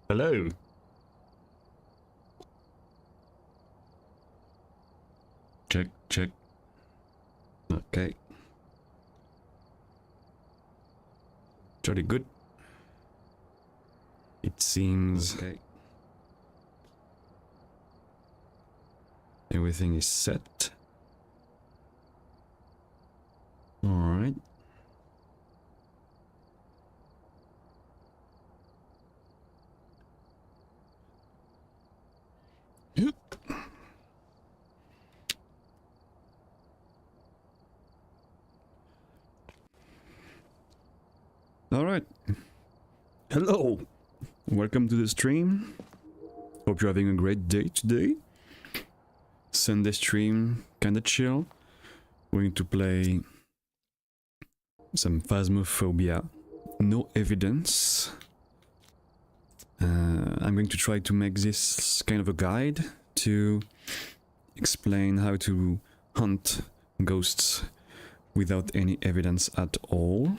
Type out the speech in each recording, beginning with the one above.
Hello. Check, check. Okay. Jolly good. It seems okay. Everything is set. All right. All right. Hello. Welcome to the stream. Hope you're having a great day today. Sunday stream, kinda chill. We're going to play some Phasmophobia. No evidence. I'm going to try to make this kind of a guide to explain how to hunt ghosts without any evidence at all.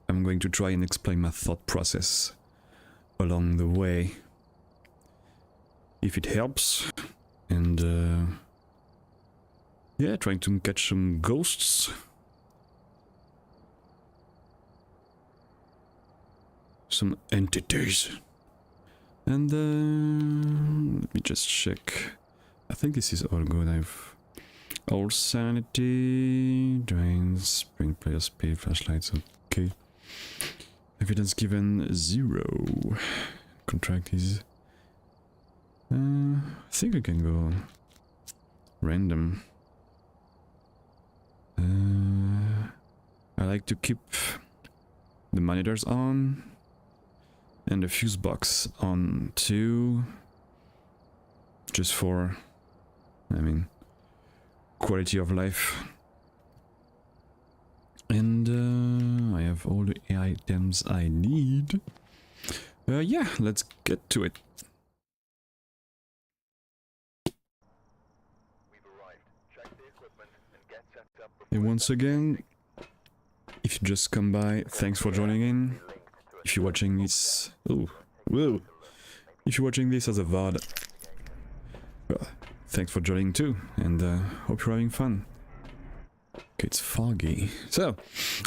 I'm going to try and explain my thought process along the way, if it helps. And yeah, trying to catch some ghosts. Some entities. And let me just check. I think this is all good. I've all sanity, drains, bring player speed, flashlights, okay. Evidence given 0. Contract is I think I can go random. I like to keep the monitors on and the fuse box on too, just for, I mean, quality of life. And I have all the items I need. Yeah, let's get to it. And once again, if you just come by, thanks for joining in. If you're watching this, whoa! If you're watching this as a VOD, well, thanks for joining too, and hope you're having fun. Okay, it's foggy. So,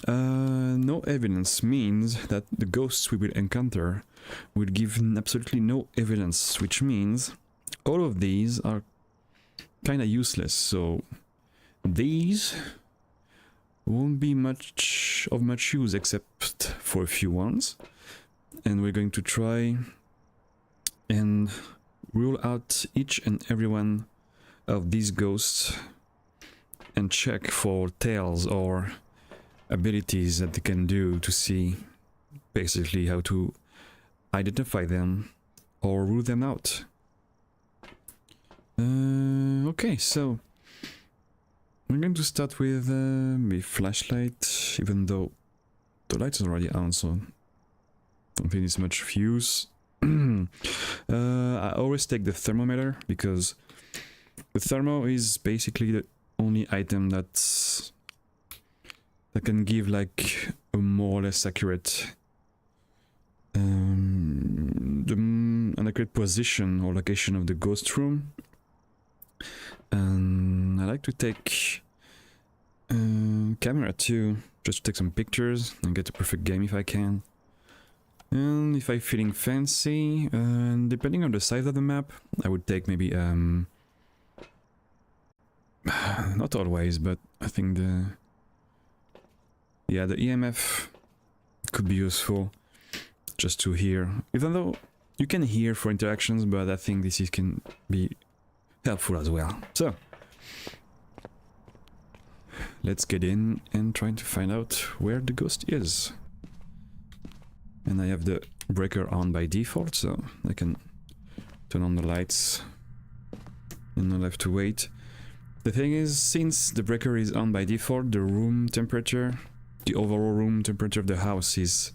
no evidence means that the ghosts we will encounter will give absolutely no evidence, which means all of these are kind of useless. So, these won't be much use except for a few ones, and we're going to try and rule out each and every one of these ghosts and check for tales or abilities that they can do to see basically how to identify them or rule them out. Okay, so I'm going to start with the flashlight, even though the light is already on, so don't think it's much use. I always take the thermometer, because the thermo is basically the only item that can give like a more or less accurate an accurate position or location of the ghost room. And I like to take camera too, just to take some pictures and get a perfect game if I can. And if I'm feeling fancy, depending on the size of the map, I would take maybe not always, but I think the EMF could be useful just to hear, even though you can hear for interactions, but I think this can be helpful as well. So let's get in and try to find out where the ghost is. And I have the breaker on by default, so I can turn on the lights and I'll have to wait. The thing is, since the breaker is on by default, the room temperature, the overall room temperature of the house is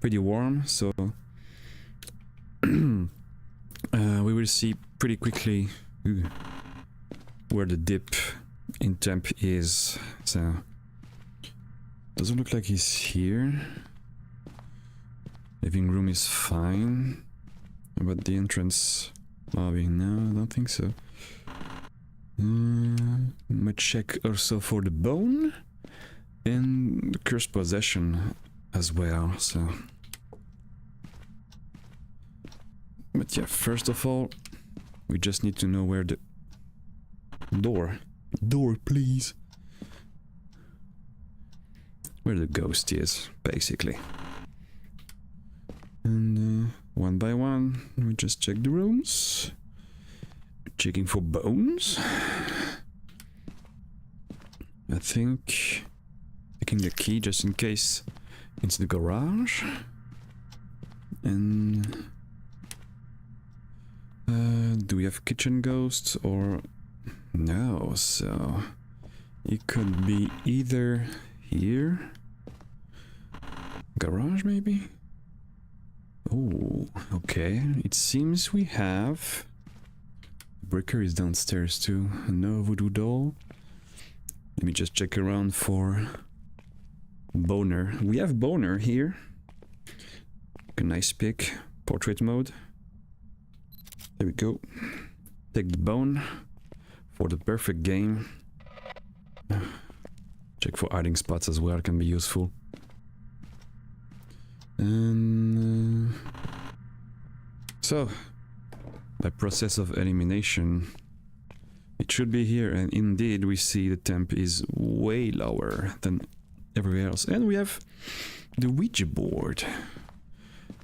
pretty warm, so we will see pretty quickly where the dip in temp is. So doesn't look like he's here. Living room is fine. About the entrance lobby? No, I don't think so. Might check also for the bone and the cursed possession as well, so. But yeah, first of all, we just need to know where the door, please. Where the ghost is, basically. And one by one, we just check the rooms. Checking for bones. I think taking the key just in case it's the garage. And do we have kitchen ghosts or no? So it could be either here, garage maybe. Oh, okay. It seems we have. Bricker is downstairs too. No voodoo doll. Let me just check around for boner. We have boner here. A nice pick. Portrait mode. There we go. Take the bone for the perfect game. Check for hiding spots as well, can be useful. And so, by process of elimination, it should be here, and indeed we see the temp is way lower than everywhere else. And we have the Ouija board,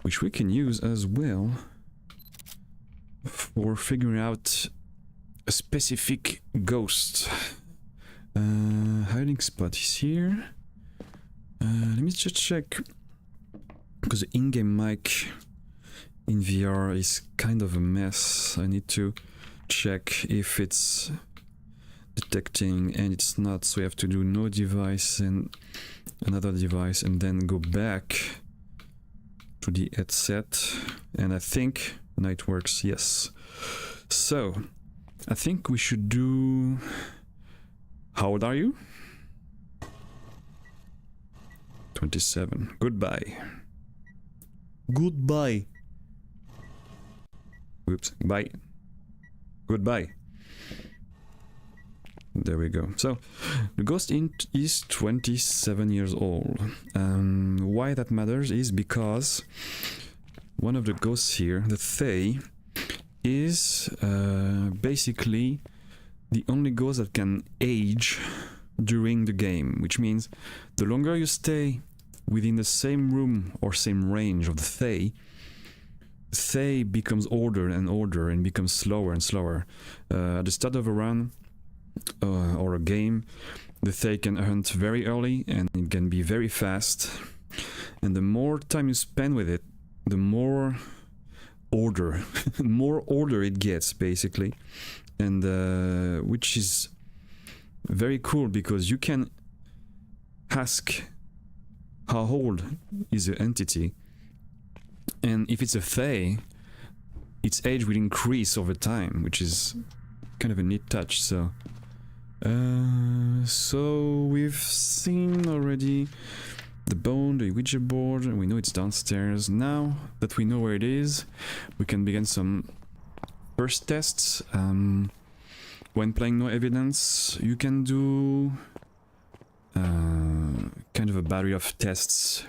which we can use as well for figuring out a specific ghost. Hiding spot is here. Let me just check, because the in-game mic in VR is kind of a mess. I need to check if it's detecting, and it's not, so we have to do no device and another device and then go back to the headset, and I think now it works. Yes. So I think we should do, how old are you? 27. Goodbye. Goodbye. Oops. Bye. Goodbye. There we go. So, the ghost is 27 years old. Why that matters is because one of the ghosts here, the Fae, is basically the only ghost that can age during the game, which means the longer you stay within the same room or same range of the Fae becomes older and older and becomes slower and slower. At the start of a run or a game, the Fae can hunt very early and it can be very fast. And the more time you spend with it, the more older, more older it gets, basically. And which is very cool because you can ask how old is the entity, and if it's a Fae, its age will increase over time, which is kind of a neat touch. So so we've seen already the bone, the Ouija board, and we know it's downstairs. Now that we know where it is, we can begin some first tests. When playing no evidence, you can do kind of a battery of tests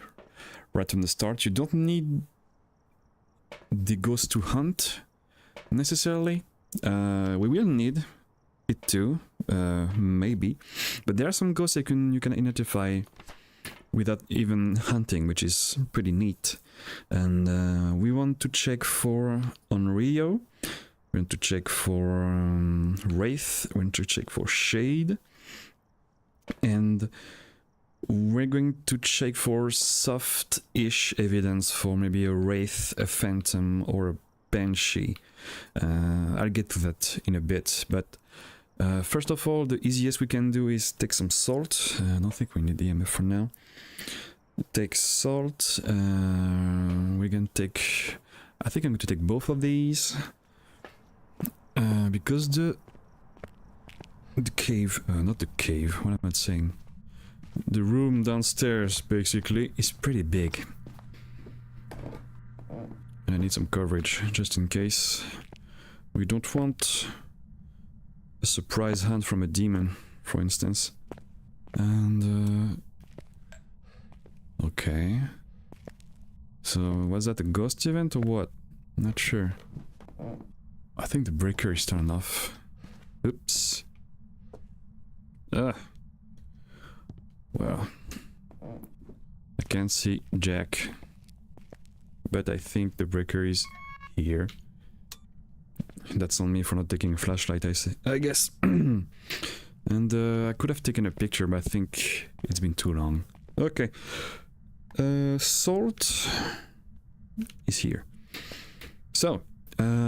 right from the start. You don't need the ghost to hunt necessarily. We will need it too, maybe, but there are some ghosts you can identify without even hunting, which is pretty neat. And we want to check for on Rio. We want to check for Wraith. We want to check for Shade. And we're going to check for soft-ish evidence for maybe a Wraith, a Phantom, or a Banshee. I'll get to that in a bit, but first of all, the easiest we can do is take some salt. I don't think we need the EMF for now. Take salt. We're going to take... I think I'm going to take both of these. Because the cave... not the cave, what am I saying? The room downstairs, basically, is pretty big. And I need some coverage, just in case. We don't want a surprise hunt from a demon, for instance. And... okay. So, was that a ghost event or what? Not sure. I think the breaker is turned off. Oops. Ah. Well. I can't see Jack. But I think the breaker is here. That's on me for not taking a flashlight, I guess. And I could have taken a picture, but I think it's been too long. Okay. Salt is here. So,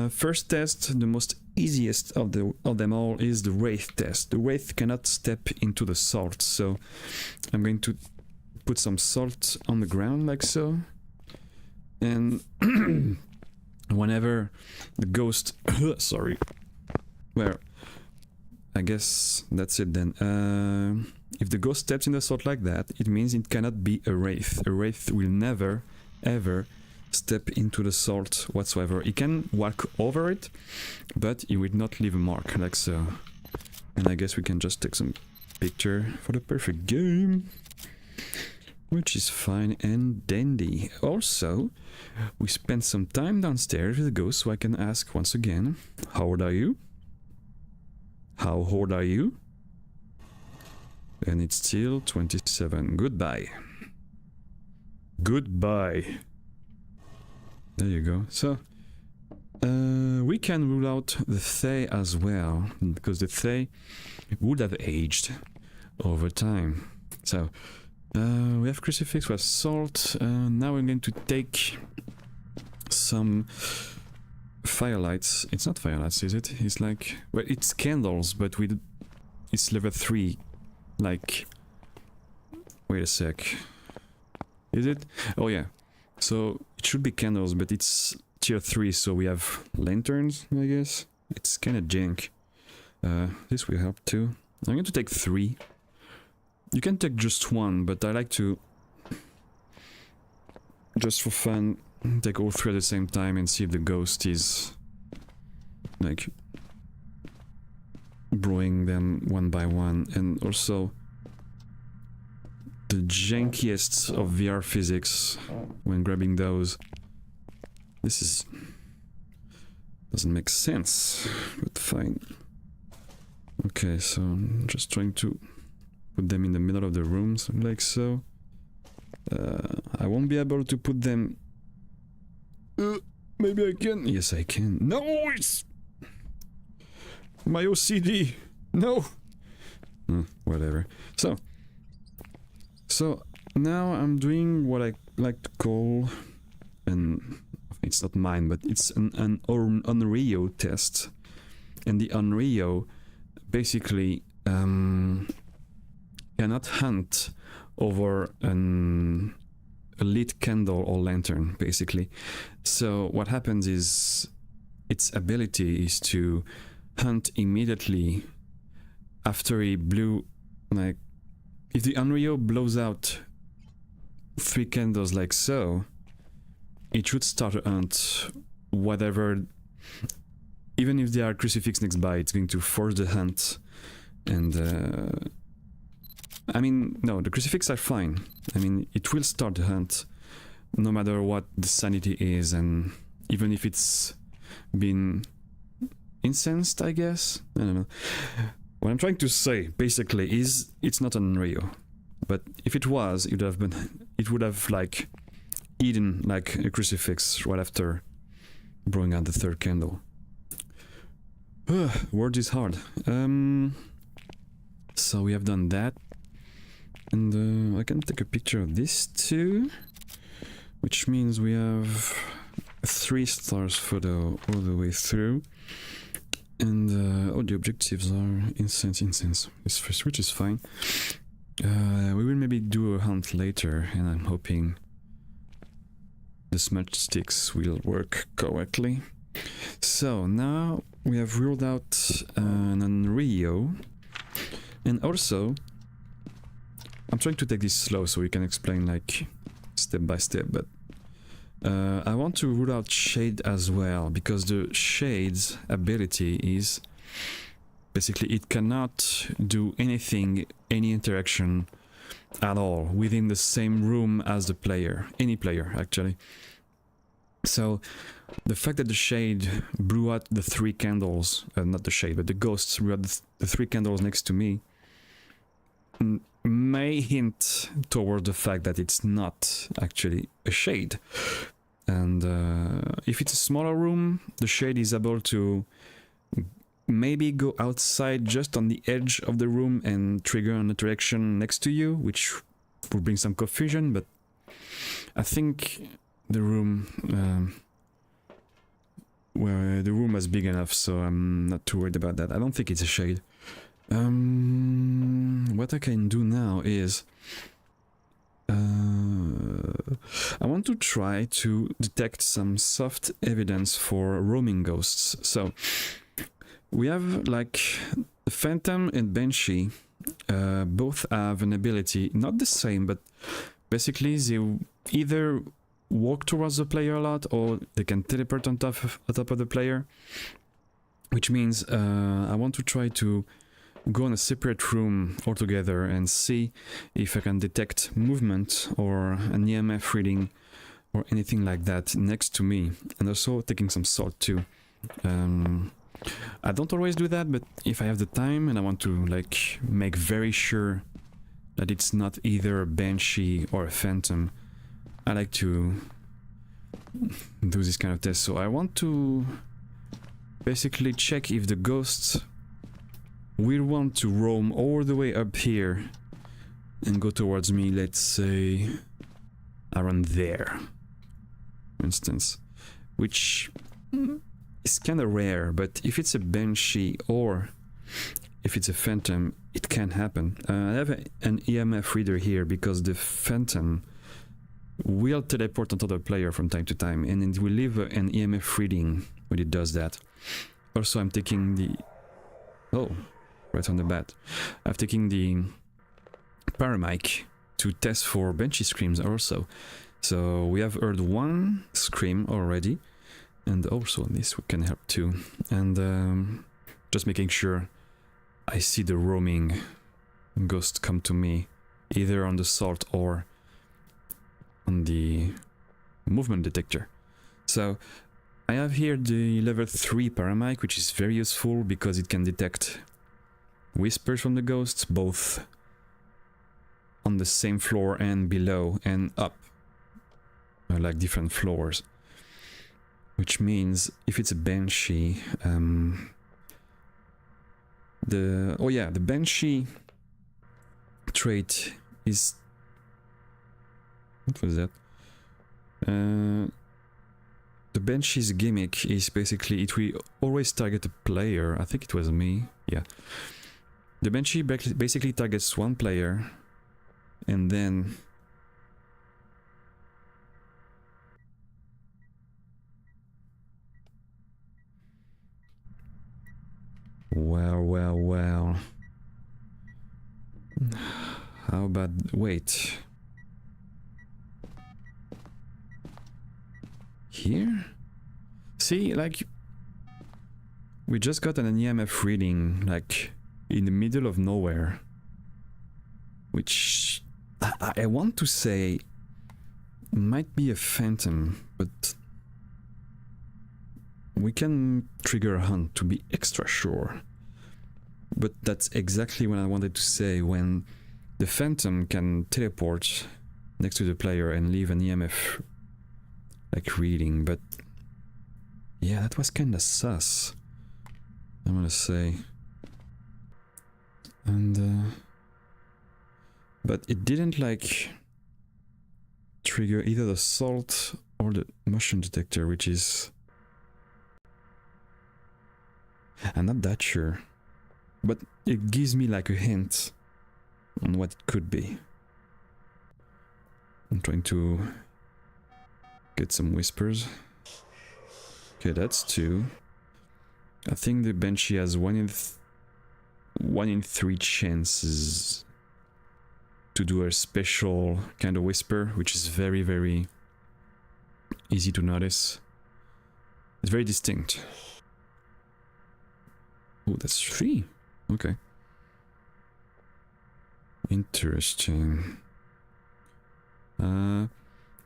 first test, the most easiest of them all, is the Wraith test. The Wraith cannot step into the salt, so I'm going to put some salt on the ground like so. And whenever the ghost... sorry. Well, I guess that's it then. If the ghost steps in the salt like that, it means it cannot be a Wraith. A Wraith will never, ever step into the salt whatsoever. He can walk over it, but he will not leave a mark, like so. And I guess we can just take some picture for the perfect game. Which is fine and dandy. Also, we spent some time downstairs with the ghost, so I can ask once again, how old are you? How old are you? And it's still 27. Goodbye. Goodbye. There you go. So, we can rule out the Fae as well, because the Fae would have aged over time. So, we have crucifix, we have salt. Now we're going to take some firelights. It's not firelights, is it? It's like... well, it's candles, but it's level 3. Like... wait a sec. Is it? Oh yeah. So, it should be candles, but it's tier 3, so we have lanterns, I guess. It's kinda jank. This will help too. I'm going to take 3. You can take just 1, but I like to, just for fun, take all 3 at the same time and see if the ghost is, like, brewing them one by one. And also, the jankiest of VR physics when grabbing those. This is... doesn't make sense, but fine. Okay, so I'm just trying to put them in the middle of the rooms, like so. I won't be able to put them... maybe I can. Yes, I can. No, it's... my OCD. No. Whatever. So now I'm doing what I like to call an... it's not mine, but it's an Unrio test. And the Unrio basically cannot hunt over a lit candle or lantern, basically. So what happens is its ability is to hunt immediately after he blew, like, if the Unrio blows out 3 candles like so, it should start a hunt, whatever, even if there are crucifix next by, it's going to force the hunt. And I mean, no, the crucifix are fine. I mean, it will start the hunt, no matter what the sanity is, and even if it's been incensed, I guess? I don't know. What I'm trying to say, basically, is it's not an Unrio. But if it was, it would have, like, eaten, like, a crucifix right after blowing out the 3rd candle. Word is hard. So we have done that. And I can take a picture of this too, which means we have a 3 stars photo all the way through. And all the objectives are incense, which is fine. We will maybe do a hunt later, and I'm hoping the smudge sticks will work correctly. So now we have ruled out an Unrio, and also I'm trying to take this slow so we can explain, like, step by step, but I want to rule out shade as well, because the shade's ability is basically it cannot do anything, any interaction at all within the same room as the player, any player actually. So the fact that the shade blew out the 3 candles, not the shade, but the ghosts blew out the 3 candles next to me, may hint toward the fact that it's not actually a shade. And if it's a smaller room, the shade is able to maybe go outside just on the edge of the room and trigger an interaction next to you, which will bring some confusion, but I think the room where the room was big enough, so I'm not too worried about that. I don't think it's a shade. What I can do now is I want to try to detect some soft evidence for roaming ghosts. So we have like the Phantom and Banshee, both have an ability, not the same, but basically they either walk towards the player a lot or they can teleport on top of the player, which means I want to try to go in a separate room altogether and see if I can detect movement or an EMF reading or anything like that next to me, and also taking some salt too. I don't always do that, but if I have the time and I want to like make very sure that it's not either a Banshee or a Phantom, I like to do this kind of test. So I want to basically check if the ghosts will want to roam all the way up here and go towards me, let's say around there, for instance, which is kind of rare, but if it's a Banshee or if it's a Phantom, it can happen. I have an EMF reader here because the Phantom will teleport onto the player from time to time, and it will leave an EMF reading when it does that. Also, I'm taking the... oh, right on the bat. I'm taking the paramic to test for Banshee screams also. So we have heard 1 scream already, and also this can help too. And just making sure I see the roaming ghost come to me, either on the salt or on the movement detector. So I have here the level 3 paramic, which is very useful because it can detect whispers from the ghosts, both on the same floor and below and up, like different floors. Which means if it's a Banshee, the Banshee trait is... what was that? The Banshee's gimmick is basically it will always target a player. I think it was me, yeah. The Banshee basically targets 1 player, and then well. How about... wait. Here? See, like... we just got an EMF reading, like, in the middle of nowhere. Which... I want to say... might be a Phantom, but... we can trigger a hunt to be extra sure. But that's exactly what I wanted to say, when the Phantom can teleport next to the player and leave an EMF like reading, but yeah, that was kinda sus, I'm gonna say. And but it didn't like trigger either the salt or the motion detector, which is... I'm not that sure, but it gives me like a hint on what it could be. I'm trying to get some whispers. Okay, that's 2. I think the Banshee has 1 in 3 chances to do a special kind of whisper, which is very, very easy to notice. It's very distinct. Oh, that's 3. Okay. Interesting.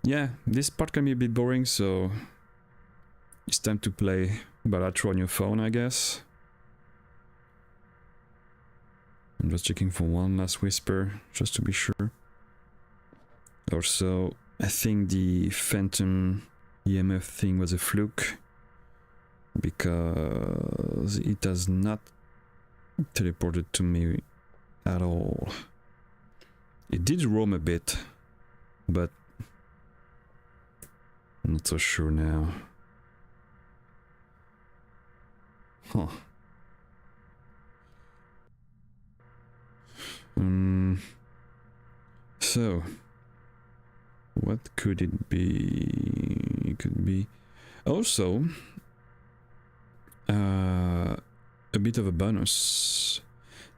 Yeah, this part can be a bit boring, so it's time to play Balatro on your phone, I guess. I'm just checking for one last whisper, just to be sure. Also, I think the Phantom EMF thing was a fluke, because it has not teleported to me at all. It did roam a bit, but I'm not so sure now. Huh. So, what could it be? It could be also a bit of a bonus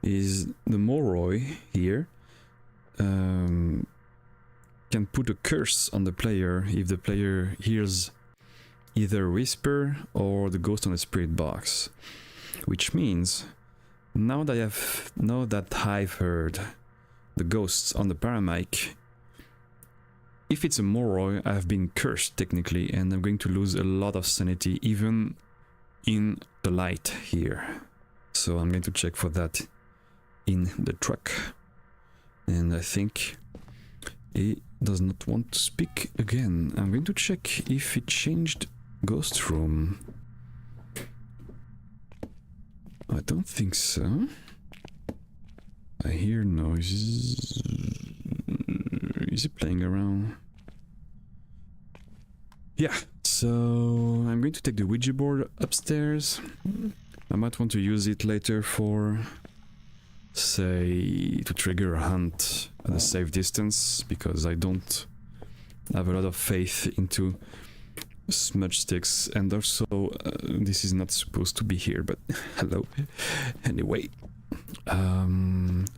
is the Moroi here can put a curse on the player if the player hears either whisper or the ghost on the spirit box, which means now that I've heard the ghosts on the paramic, if it's a Moroi, I've been cursed technically, and I'm going to lose a lot of sanity even in the light here. So I'm going to check for that in the truck. And I think it does not want to speak again. I'm going to check if it changed ghost room. I don't think so. I hear noises. Is it playing around? Yeah, so I'm going to take the Ouija board upstairs. I might want to use it later for, say, to trigger a hunt at a safe distance, because I don't have a lot of faith into smudge sticks, and also this is not supposed to be here, but hello. Anyway, I'd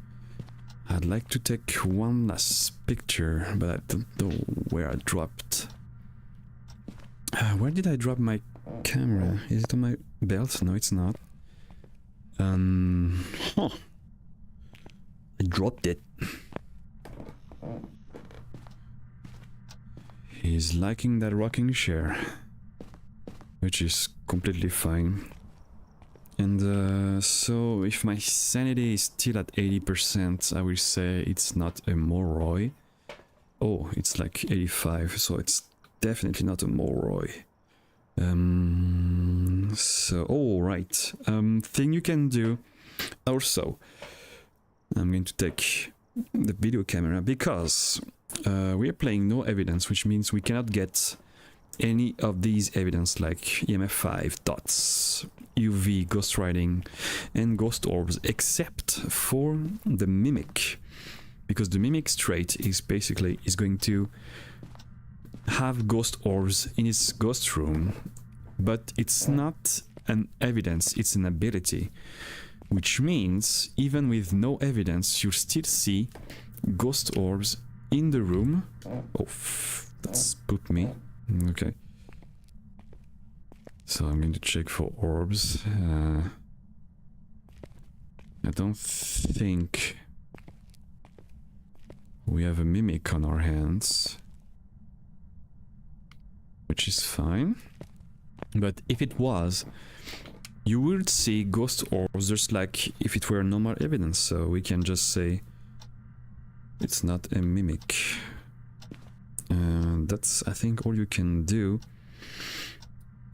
like to take one last picture, but I don't know where I dropped. Where did I drop my camera? Is it on my belt? No, it's not. Huh. I dropped it. He's liking that rocking chair, which is completely fine. And so if my sanity is still at 80%, I will say it's not a Moroi. Oh, it's like 85, so it's definitely not a Moroi. So, oh, right. Thing you can do also. I'm going to take the video camera because we are playing no evidence, which means we cannot get any of these evidence like EMF5, dots, UV, ghost writing, and ghost orbs, except for the mimic, because the mimic's trait is basically going to have ghost orbs in its ghost room, but it's not an evidence, it's an ability, which means even with no evidence you still see ghost orbs in the room. Oh, that spooked me. Okay, so I'm going to check for orbs. I don't think we have a mimic on our hands, which is fine. But if it was, you would see ghost orbs just like if it were normal evidence, so we can just say it's not a mimic. That's, I think, all you can do.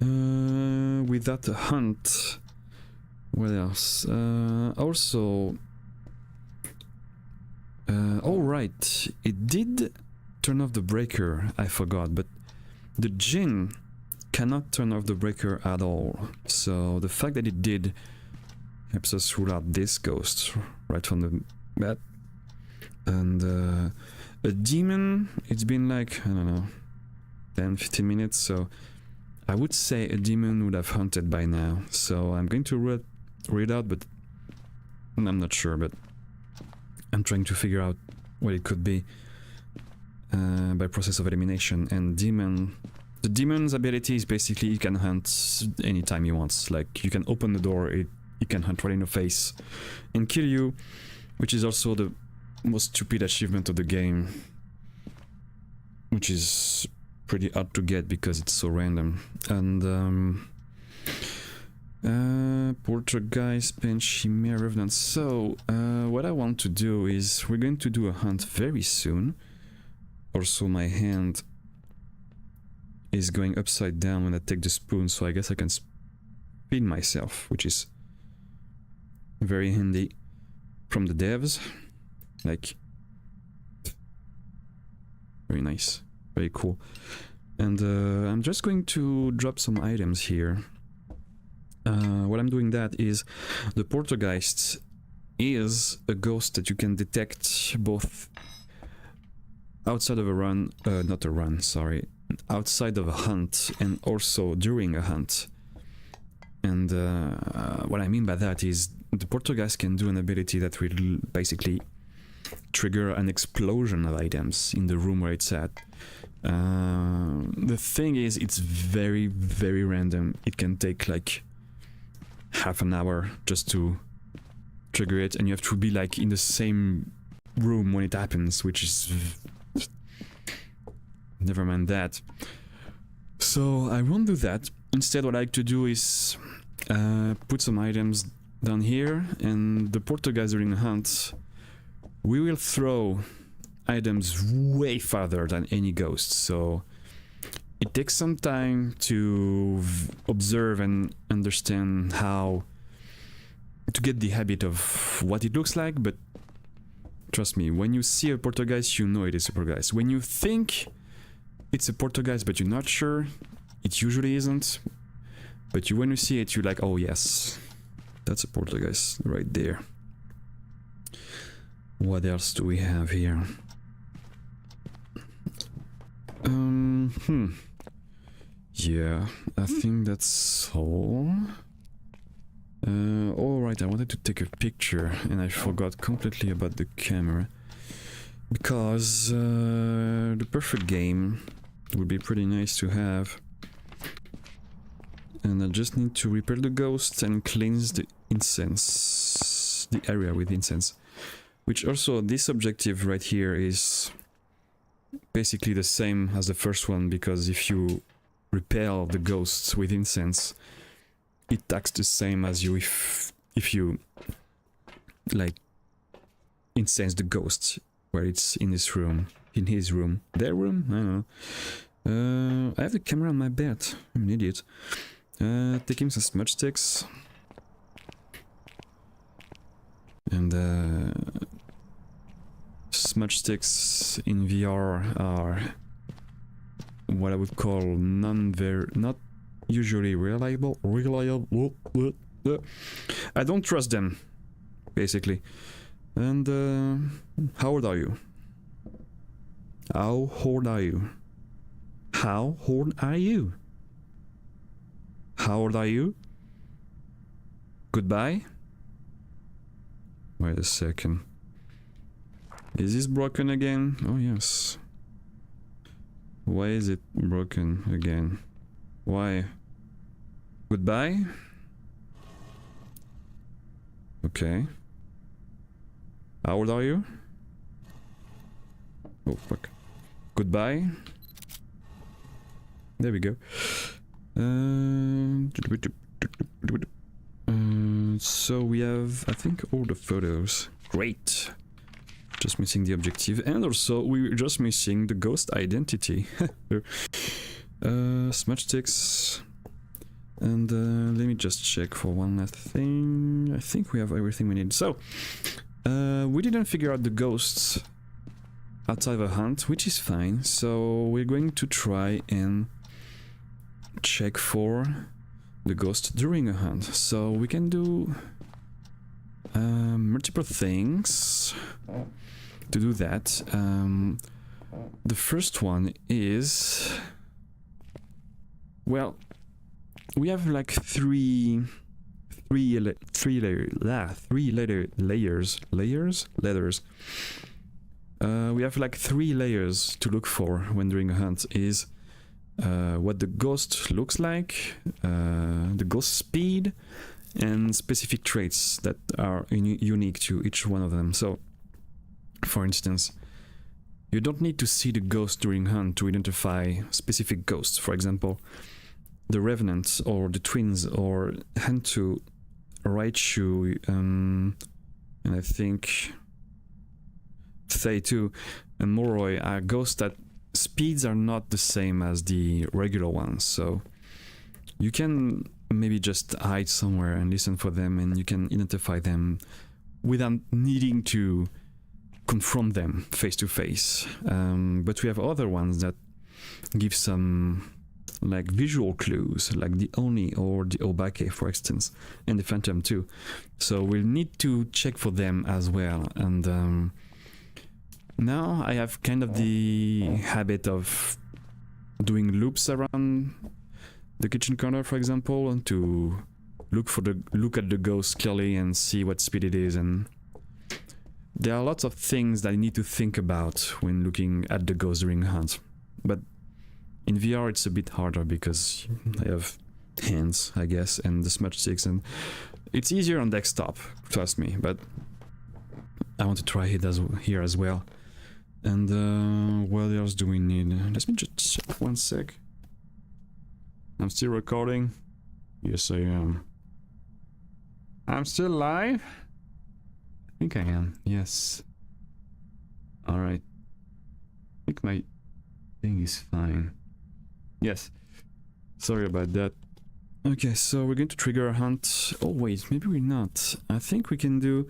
Without a hunt, what else? Also, oh right, it did turn off the breaker, I forgot, but the djinn cannot turn off the breaker at all. So the fact that it did helps us rule out this ghost right from the bat. And a demon, it's been like, I don't know, 10-15 minutes, so I would say a demon would have hunted by now. So I'm going to read out, but I'm not sure, but I'm trying to figure out what it could be by process of elimination. And demon The demon's ability is basically you can hunt anytime you want. Like, you can open the door, it can hunt right in your face and kill you, which is also the most stupid achievement of the game, which is pretty hard to get because it's so random. And Poltergeist, Banshee, Mare, Revenant. So what I want to do is we're going to do a hunt very soon. Also, my hand is going upside down when I take the spoon, so I guess I can spin myself, which is very handy from the devs. Like, very nice, very cool. And I'm just going to drop some items here. While I'm doing that is the Poltergeist is a ghost that you can detect both outside of a run, not a run, sorry, outside of a hunt and also during a hunt. And what I mean by that is the Poltergeist can do an ability that will basically trigger an explosion of items in the room where it's at. The thing is, it's very, very random. It can take like half an hour just to trigger it, and you have to be like in the same room when it happens, which is... Never mind that. So I won't do that. Instead, what I like to do is put some items down here, and the Poltergeist during the hunt, we will throw items way farther than any ghost. So it takes some time to observe and understand how to get the habit of what it looks like, but trust me, when you see a Poltergeist, you know it is a Poltergeist. When you think it's a Poltergeist but you're not sure, it usually isn't. But when you see it, you're like, oh yes, that's a Poltergeist right there. What else do we have here? Yeah, I think that's all. Alright, I wanted to take a picture and I forgot completely about the camera. Because the perfect game would be pretty nice to have. And I just need to repel the ghosts and cleanse the incense. The area with incense. Which also, this objective right here is basically the same as the first one, because if you repel the ghosts with incense, it acts the same as you if you like incense the ghosts where it's in this room, in his room, their room, I don't know. I have the camera on my bed, I'm an idiot. Taking some smudge sticks and smudge sticks in VR are what I would call not usually reliable. I don't trust them, basically. And how old are you? How old are you? How old are you? How old are you? Goodbye? Wait a second. Is this broken again? Oh yes. Why is it broken again? Why? Goodbye? Okay. How old are you? Oh fuck. Goodbye? There we go. So we have, I think, all the photos. Great. Just missing the objective, and also we're just missing the ghost identity. Smudge sticks. And let me just check for one last thing. I think we have everything we need. So, we didn't figure out the ghosts outside of a hunt, which is fine. So we're going to try and check for the ghost during a hunt. So we can do multiple things to do that. The first one is, well, we have like three layers. We have like 3 layers to look for when doing a hunt. Is what the ghost looks like, the ghost speed, and specific traits that are unique to each one of them. So, for instance, you don't need to see the ghost during hunt to identify specific ghosts. For example, the Revenant or the Twins or Hantu, Raichu, and I think Thay too, and Moroi are ghosts that speeds are not the same as the regular ones. So you can maybe just hide somewhere and listen for them, and you can identify them without needing to confront them face to face. But we have other ones that give some like visual clues, like the Oni or the Obake, for instance, and the Phantom too. So we'll need to check for them as well. And now I have kind of the habit of doing loops around the kitchen corner, for example, and to look at the ghost clearly and see what speed it is. And there are lots of things that I need to think about when looking at the ghost during hunt. But in VR it's a bit harder because I have hands, I guess, and the smudge sticks, and it's easier on desktop, trust me. But I want to try it here as well. And what else do we need? Let me just check 1 sec. I'm still recording. Yes, I am. I'm still live? I think I am, yes. Alright. I think my thing is fine. Yes. Sorry about that. Okay, so we're going to trigger a hunt. Oh wait, maybe we're not. I think we can do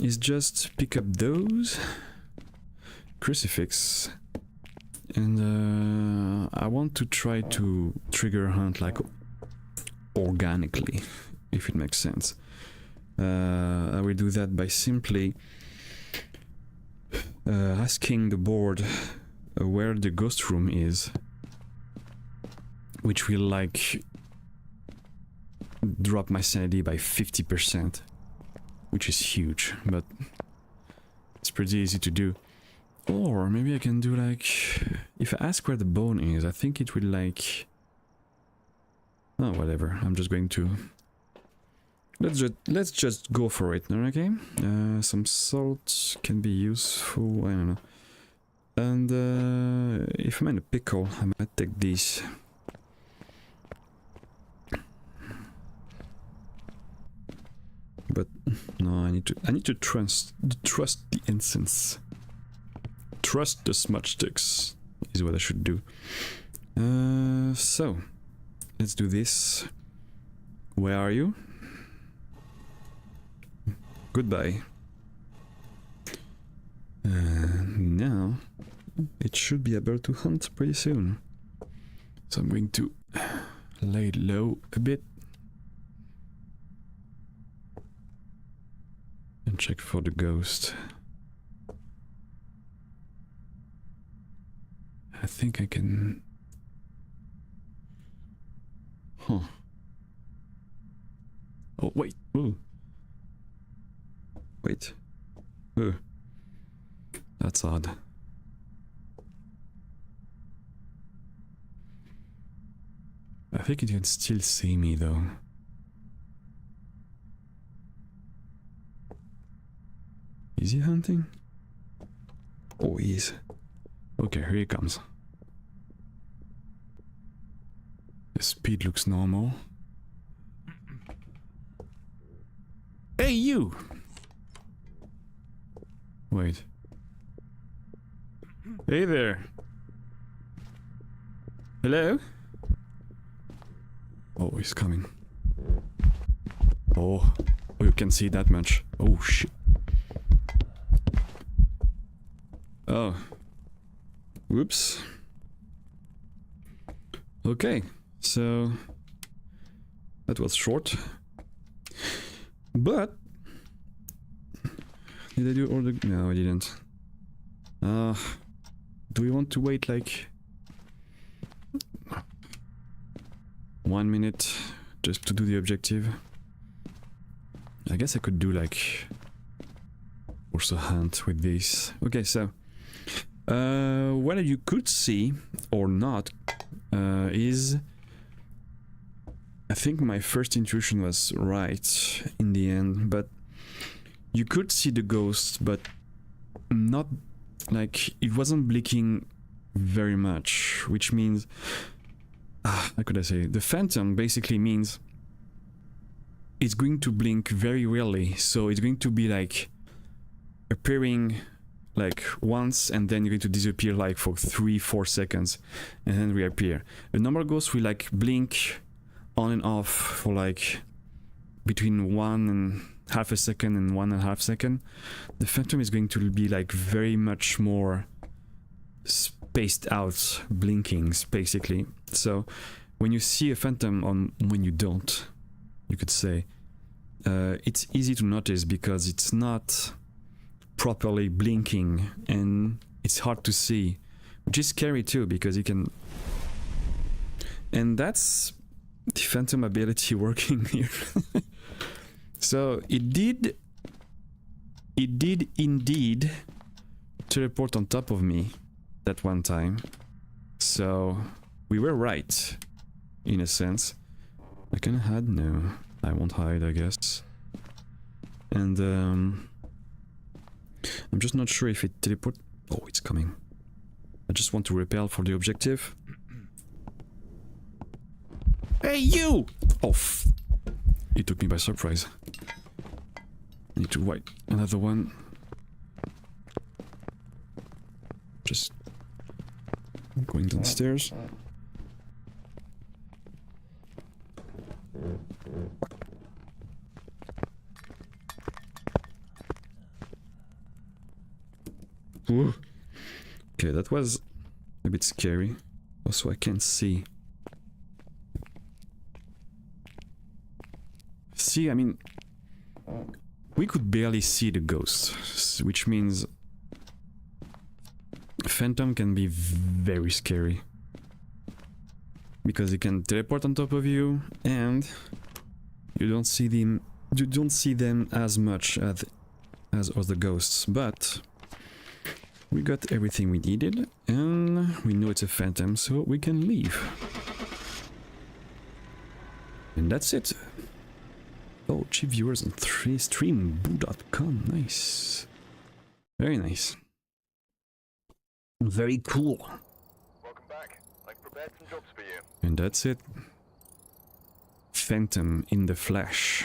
is just pick up those crucifix, and I want to try to trigger a hunt like organically, if it makes sense. I will do that by simply asking the board where the ghost room is, which will like drop my sanity by 50%, which is huge, but it's pretty easy to do. Or maybe I can do like, if I ask where the bone is, I think it will like, oh whatever, I'm just going to, let's just go for it, okay? Some salt can be useful, I don't know. And if I'm in a pickle, I might take these. But no, I need to trust the incense. Trust the smudge sticks is what I should do. So let's do this. Where are you? Goodbye. Now it should be able to hunt pretty soon. So I'm going to lay it low a bit and check for the ghost. I think I can... Huh. Oh, wait. Ooh. Wait. Ooh. That's odd. I think it can still see me, though. Is he hunting? Oh, he is. Okay, here he comes. The speed looks normal. Hey, you! Wait. Hey there. Hello? Oh, he's coming. Oh, you can see that much. Oh, shit. Oh. Whoops. Okay, so that was short. But did I do all the... No, I didn't. Do we want to wait like 1 minute just to do the objective? I guess I could do like also hunt with this. Okay, so what you could see or not is... I think my first intuition was right in the end, but you could see the ghost, but not like it wasn't blinking very much, which means how could I say, the phantom basically means it's going to blink very rarely, so it's going to be like appearing like once and then you're going to disappear like for 3-4 seconds and then reappear. A normal ghost will like blink on and off for like between 1.5 seconds and 1.5 seconds. The phantom is going to be like very much more spaced out blinkings basically. So when you see a phantom on when you don't, you could say, it's easy to notice because it's not properly blinking and it's hard to see, which is scary too because you can, and that's the phantom ability working here. So it did indeed teleport on top of me that one time, so we were right in a sense. I can hide? No, I won't hide, I guess. And I'm just not sure if it teleport. Oh, it's coming. I just want to repel for the objective. Hey, you! Oh, it took me by surprise. I need to wipe another one. Just going downstairs. Ooh. Okay, that was a bit scary. Also, I can't see. See, I mean, we could barely see the ghost, which means phantom can be very scary because it can teleport on top of you and you don't see them as much as other ghosts. But we got everything we needed and we know it's a phantom, so we can leave. And that's it. Oh, cheap viewers on streamboo.com. Nice. Very nice. Very cool. Welcome back. I've prepared some jobs for you. And that's it. Phantom in the flesh.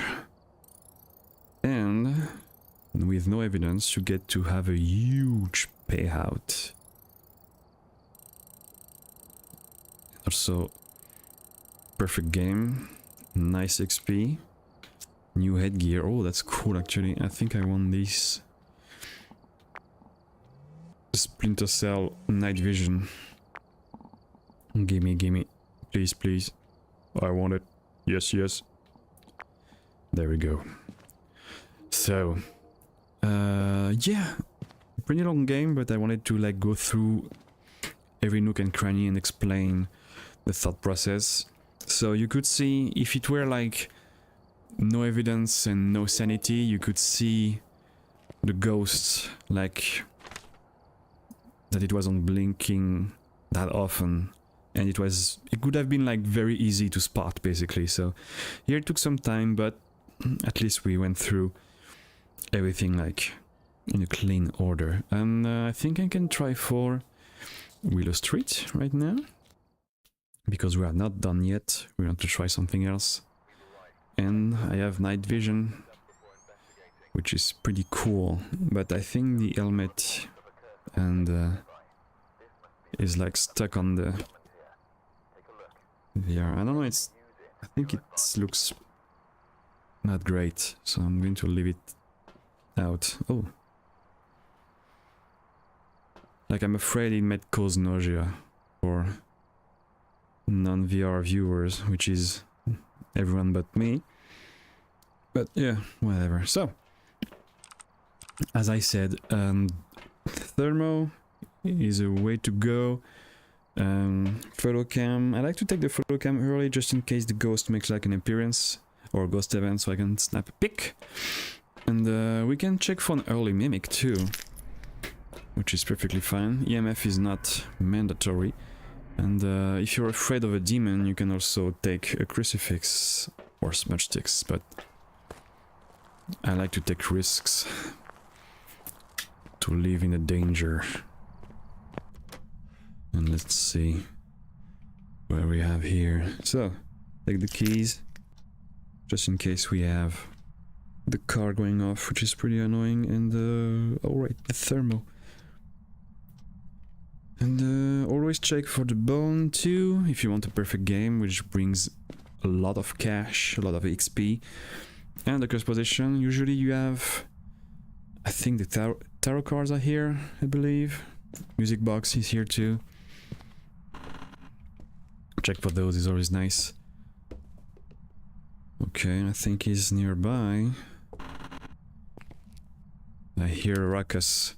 And with no evidence, you get to have a huge payout. Also, perfect game. Nice XP. New headgear. Oh, that's cool actually. I think I want this. Splinter Cell night vision. Gimme. Please, please. I want it. Yes, yes. There we go. So, yeah. Pretty long game, but I wanted to like go through every nook and cranny and explain the thought process. So you could see, if it were like no evidence and no sanity, you could see the ghost like that it wasn't blinking that often, and it could have been like very easy to spot basically. So here it took some time, but at least we went through everything like in a clean order. And I think I can try for Willow Street right now, because we are not done yet. We want to try something else. And I have night vision, which is pretty cool, but I think the helmet and is like stuck on the VR. I don't know, I think it looks not great, so I'm going to leave it out. Oh. Like, I'm afraid it might cause nausea for non-VR viewers, which is everyone but me. But yeah, whatever. So, as I said, thermo is a way to go. Photo cam. I like to take the photo cam early just in case the ghost makes like an appearance or ghost event, so I can snap a pic. And we can check for an early mimic too, which is perfectly fine. EMF is not mandatory. And if you're afraid of a demon, you can also take a crucifix or smudge sticks, but I like to take risks to live in the danger. And let's see what we have here. So, take the keys, just in case we have the car going off, which is pretty annoying, and alright, the thermo. And always check for the bone too, if you want a perfect game, which brings a lot of cash, a lot of XP. And the curse position, usually you have, I think the tarot cards are here, I believe. Music box is here too. Check for those, is always nice. Okay, I think he's nearby. I hear a ruckus.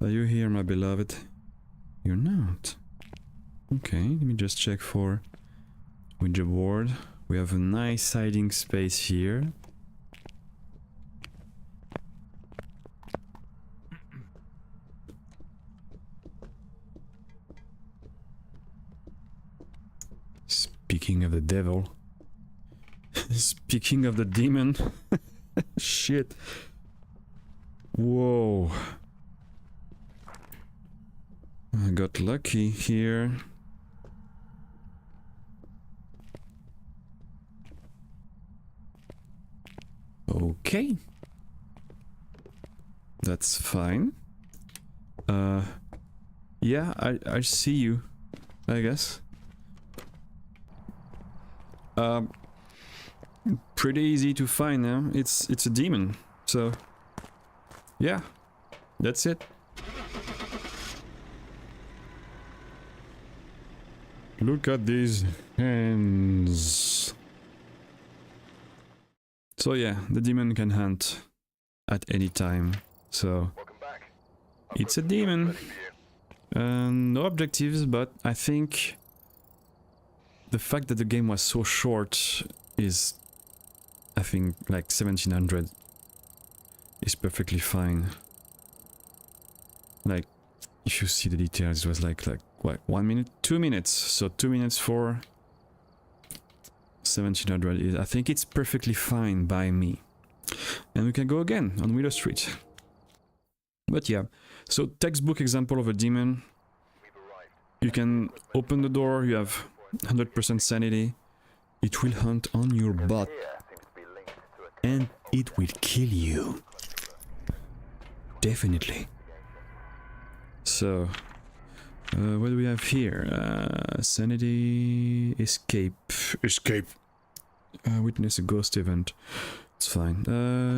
Are you here, my beloved? You're not. Okay, let me just check for Ouija board. We have a nice hiding space here. Speaking of the devil. Speaking of the demon. Shit. Whoa. I got lucky here. Okay. That's fine. Yeah, I see you, I guess. Pretty easy to find now. It's a demon. So yeah. That's it. Look at these hands. So yeah, the demon can hunt at any time. So it's a demon. No objectives, but I think the fact that the game was so short is, I think, like 1700 is perfectly fine. Like, if you see the details, it was like what, 1 minute, 2 minutes. So 2 minutes for 1700 is, I think it's perfectly fine by me. And we can go again on Willow Street. But yeah, so textbook example of a demon. You can open the door, you have 100% sanity. It will hunt on your butt. And it will kill you. Definitely. So, what do we have here? Sanity, escape. Witness a ghost event. It's fine.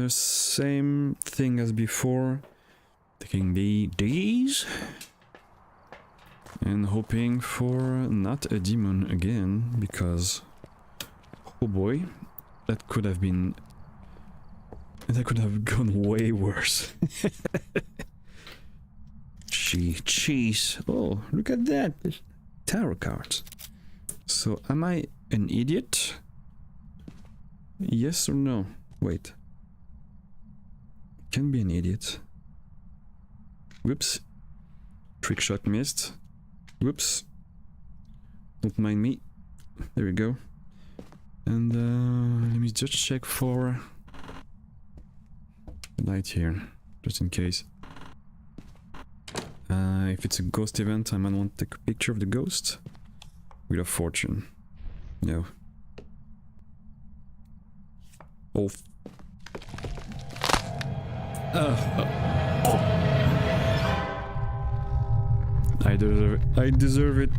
Same thing as before. Taking the D's. And hoping for not a demon again, because... oh boy, that could have been... that could have gone way worse. Jeez. Oh, look at that. There's tarot cards. So, am I an idiot? Yes or no? Wait. Can be an idiot. Whoops. Trick shot missed. Whoops. Don't mind me. There we go. And let me just check for light here, just in case. If it's a ghost event, I might want to take a picture of the ghost. Wheel of Fortune. No. Oh. I deserve it. I deserve it.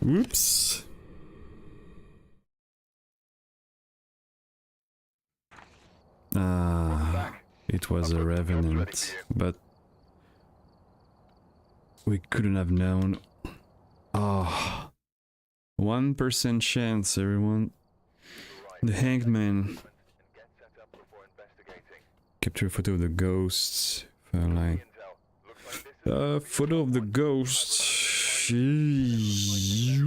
Whoops. It was a revenant, but we couldn't have known. Ah, 1% chance, everyone. The hanged man. Capture a photo of the ghosts. Like, photo of the ghost. Ooh.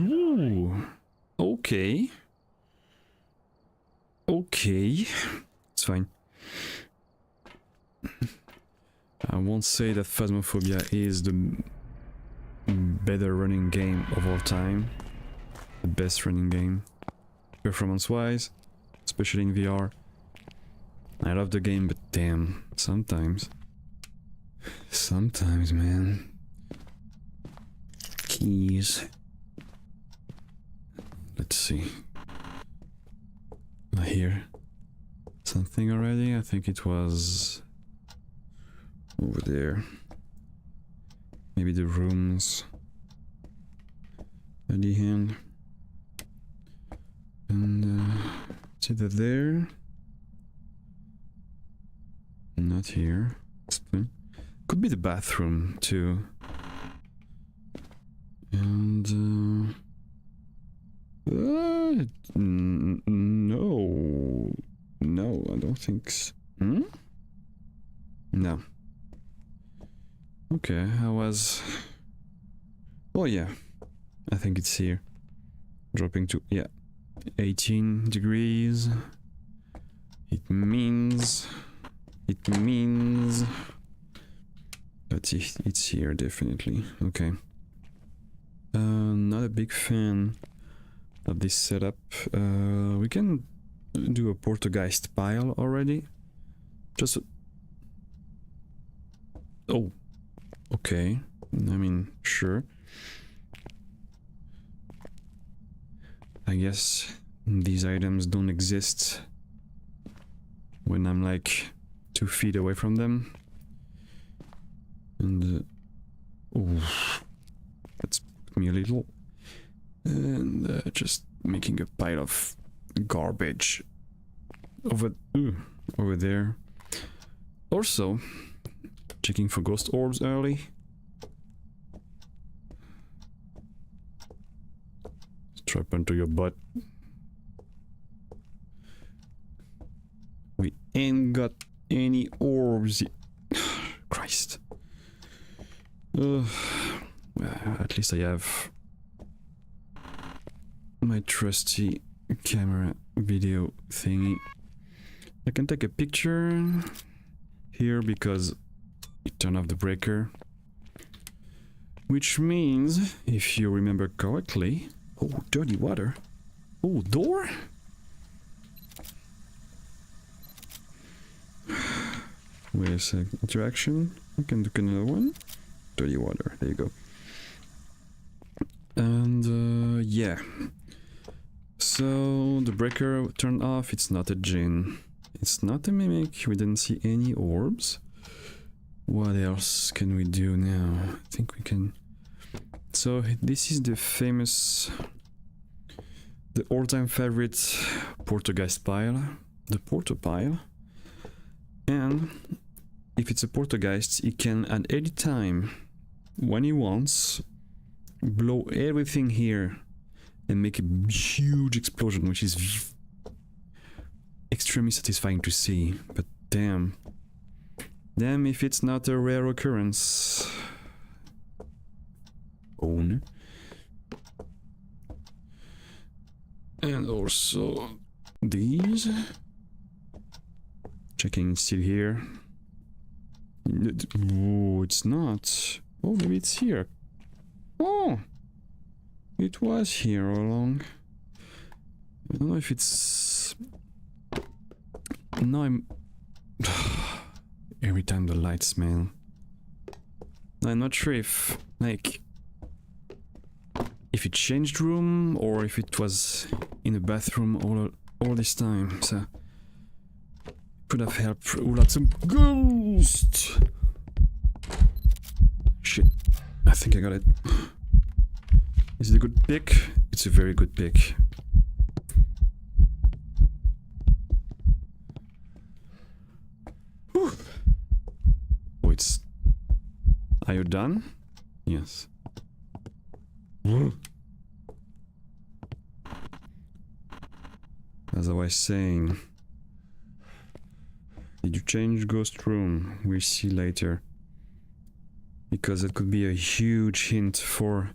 Okay. Okay. It's fine. I won't say that Phasmophobia is the better running game of all time. The best running game. Performance-wise, especially in VR. I love the game, but damn, sometimes, man. Keys. Let's see. I hear something already. I think it was over there. Maybe the rooms at the end. And it's either there. Not here. Could be the bathroom too. And no, I don't think so. No. Okay, I was. Oh yeah, I think it's here. Dropping to 18 degrees. It means that it's here definitely. Okay. Not a big fan of this setup. We can do a Poltergeist pile already. Just oh, okay. I mean, sure. I guess these items don't exist when I'm like 2 feet away from them. And let's put me a little. And just making a pile of garbage over there. Also, checking for ghost orbs early. Strap onto your butt. We ain't got any orbs. Christ. Well, at least I have my trusty camera video thingy. I can take a picture here because it turned off the breaker. Which means, if you remember correctly... Oh, dirty water. Oh, door? Wait a sec. Interaction. I can do another one. Dirty water. There you go. And, yeah. So, the breaker turned off. It's not a djinn. It's not a mimic. We didn't see any orbs. What else can we do now? I think we can... So, this is the famous... The all-time favorite Poltergeist pile. The Porter pile. And if it's a Poltergeist, he can at any time, when he wants, blow everything here and make a huge explosion, which is extremely satisfying to see. But damn. Damn if it's not a rare occurrence. Own. And also these. Checking still here. Oh, it's not. Oh, maybe it's here. Oh! It was here all along. I don't know if it's... No, I'm... Every time the lights, man. I'm not sure if, like... If it changed room, or if it was in a bathroom all this time, so... Could have helped rule out some ghosts! Shit. I think I got it. Is it a good pick? It's a very good pick. Whew. Oh, it's... Are you done? Yes. As I was saying... Did you change ghost room? We'll see later. Because it could be a huge hint for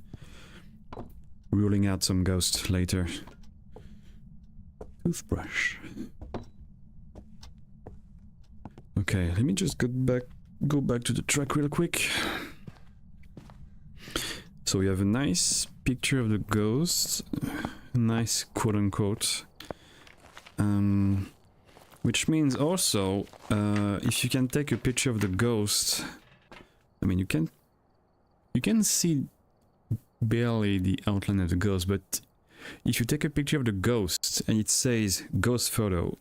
ruling out some ghosts later. Toothbrush. Okay, let me just go back to the track real quick. So we have a nice picture of the ghost, nice quote unquote, which means also if you can take a picture of the ghost, I mean you can see barely the outline of the ghost, but if you take a picture of the ghost and it says ghost photo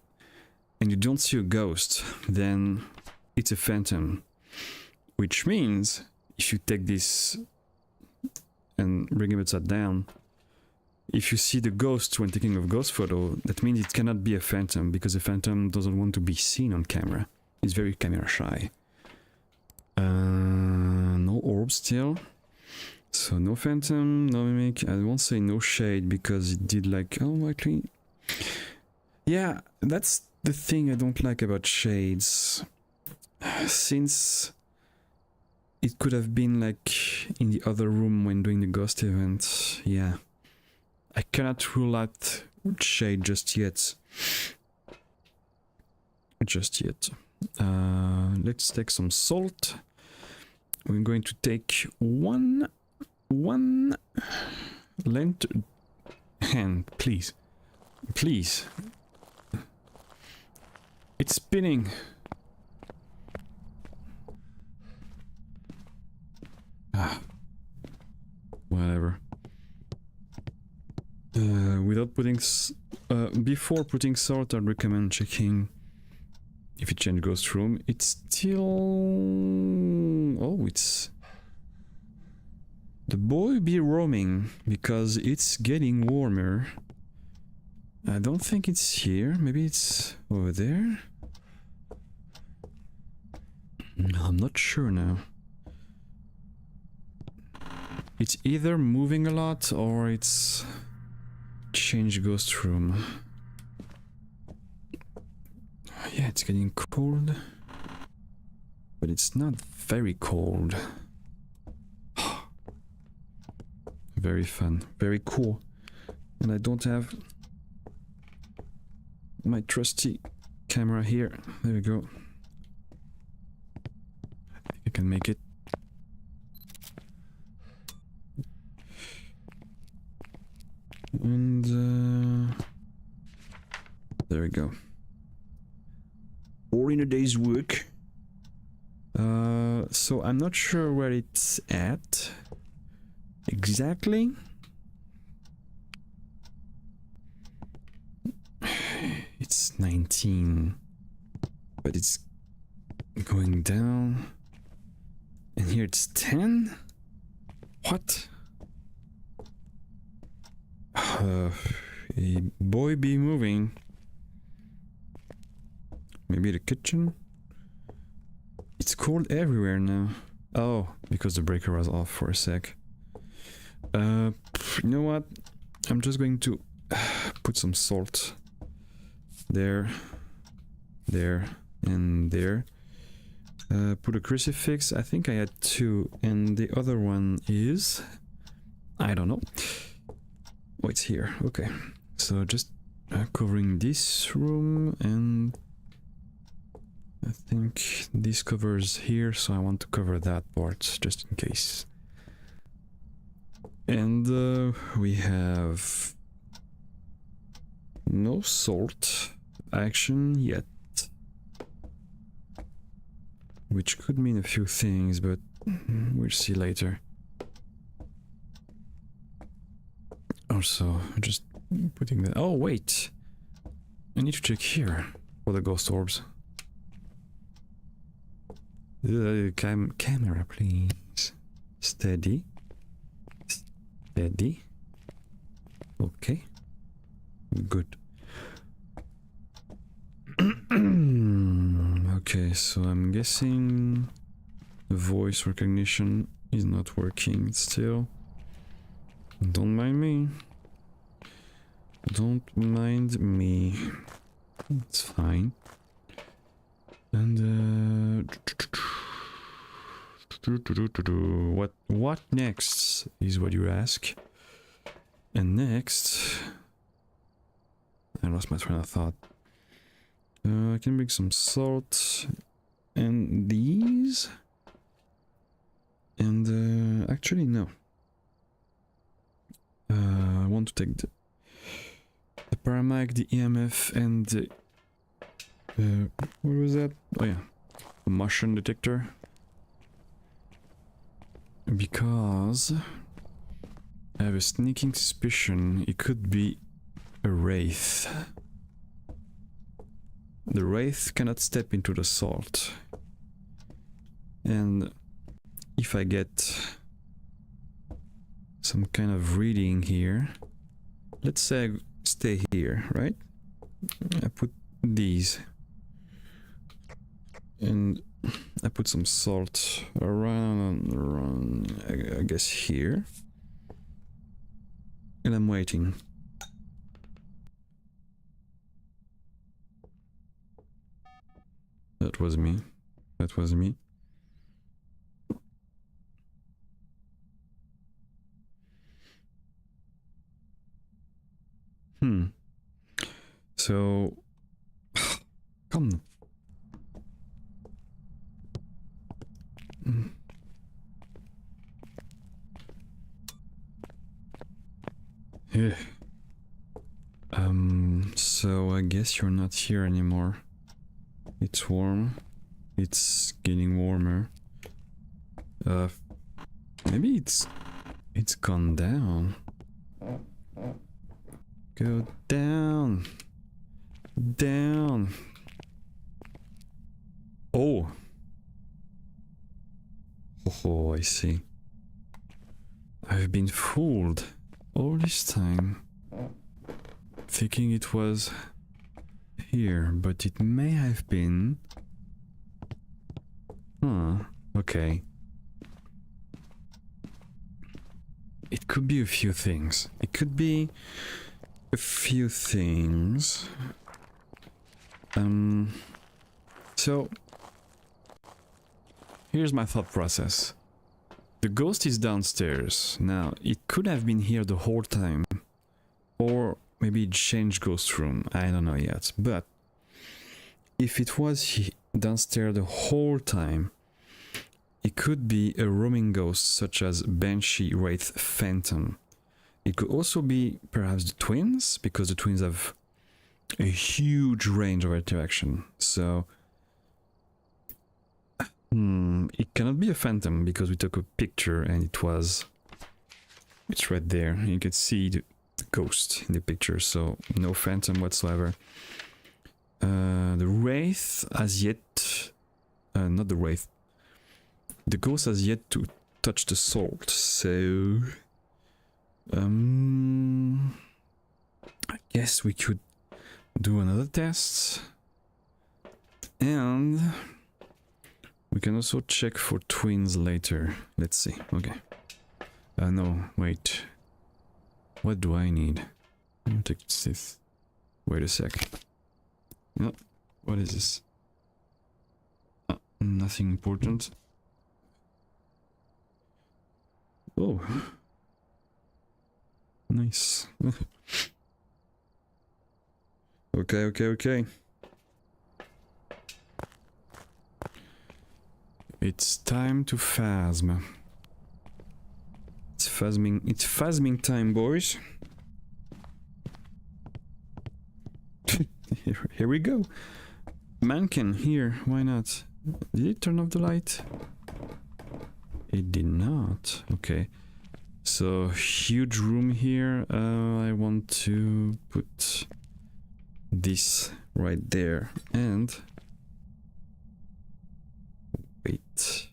and you don't see a ghost, then it's a phantom, which means if you take this and bring it upside down, if you see the ghost when taking a ghost photo, that means it cannot be a phantom, because a phantom doesn't want to be seen on camera. It's very camera shy. No orb still. So no phantom, no mimic. I won't say no shade because it did like, oh, actually. Yeah, that's the thing I don't like about shades. Since it could have been like in the other room when doing the ghost event. Yeah. I cannot rule out shade just yet. Let's take some salt. We're going to take one lantern hand, please. Please. It's spinning. Whatever. Without putting before putting salt, I'd recommend checking if it changed ghost room. It's still, oh, it's the boy be roaming because it's getting warmer. I don't think it's here. Maybe it's over there. I'm not sure now. It's either moving a lot or it's changed ghost room. Yeah, it's getting cold, but it's not very cold. Very fun, very cool. And I don't have my trusty camera here. There we go. I think I can make it. And there we go. Or in a day's work. So I'm not sure where it's at exactly. It's 19, but it's going down. And here it's 10. What? A boy be moving. Maybe the kitchen? It's cold everywhere now. Oh, because the breaker was off for a sec. You know what? I'm just going to put some salt. There. There. And there. Put a crucifix. I think I had 2. And the other one is... I don't know. Oh, it's here. Okay. So just covering this room, and I think this covers here, so I want to cover that part just in case. And we have no salt action yet, which could mean a few things, but we'll see later. Also, just putting that. Oh, wait! I need to check here for the ghost orbs. Camera, please. Steady. Steady. Okay. Good. Okay, so I'm guessing the voice recognition is not working still. Don't mind me. Don't mind me. It's fine. And what next is what you ask. And next, I lost my train of thought. I can bring some salt. and these. And actually no. I want to take the paramag, the EMF, and the what was that? Oh yeah, the motion detector. Because I have a sneaking suspicion it could be a wraith. The wraith cannot step into the salt. And if I get some kind of reading here, let's say I stay here, right? I put these. And I put some salt around I guess here. And I'm waiting. That was me. That was me. So come. Yeah. So I guess you're not here anymore. It's warm. It's getting warmer. Maybe it's gone down. Go down. Down. Oh. Oh, I see. I've been fooled all this time, thinking it was here, but it may have been... Huh, okay. It could be a few things. It could be a few things. So, here's my thought process. The ghost is downstairs. Now, it could have been here the whole time. Or maybe it changed ghost room. I don't know yet. But if it was downstairs the whole time, it could be a roaming ghost such as Banshee, Wraith, Phantom. It could also be perhaps the twins, because the twins have a huge range of interaction. So it cannot be a phantom because we took a picture and it's right there. You can see the ghost in the picture, so no phantom whatsoever. The wraith has yet, not the wraith. The ghost has yet to touch the salt, so I guess we could do another test, and we can also check for twins later. Let's see. Okay. No, wait. What do I need? I'll take this. Wait a sec. No. What is this? Oh, nothing important. Oh. Nice. Okay. It's time to phasm. It's phasming time, boys. Here we go. Mannequin here, why not? Did it turn off the light? It did not. Okay. So, huge room here. I want to put this right there. And wait.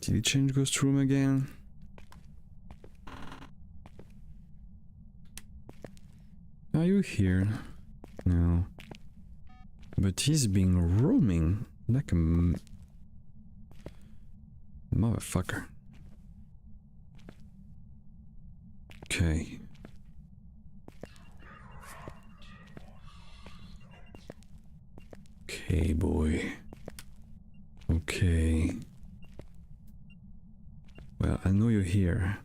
Did it change ghost room again? Are you here? No. But he's been roaming like a motherfucker. Okay. Okay, boy. Okay. Well, I know you're here.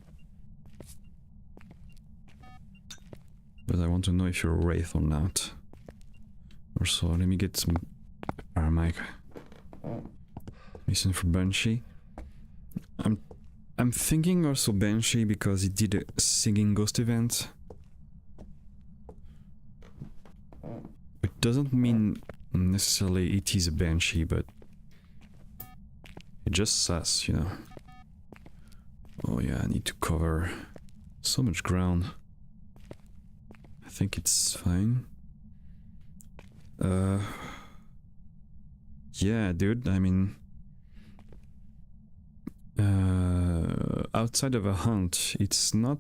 But I want to know if you're a wraith or not. Also, let me get some mic. Listen for Banshee. I'm thinking also Banshee because he did a singing ghost event. It doesn't mean necessarily it is a Banshee, but it just says, you know. Oh yeah, I need to cover so much ground. I think it's fine. Yeah, dude, I mean... outside of a hunt, it's not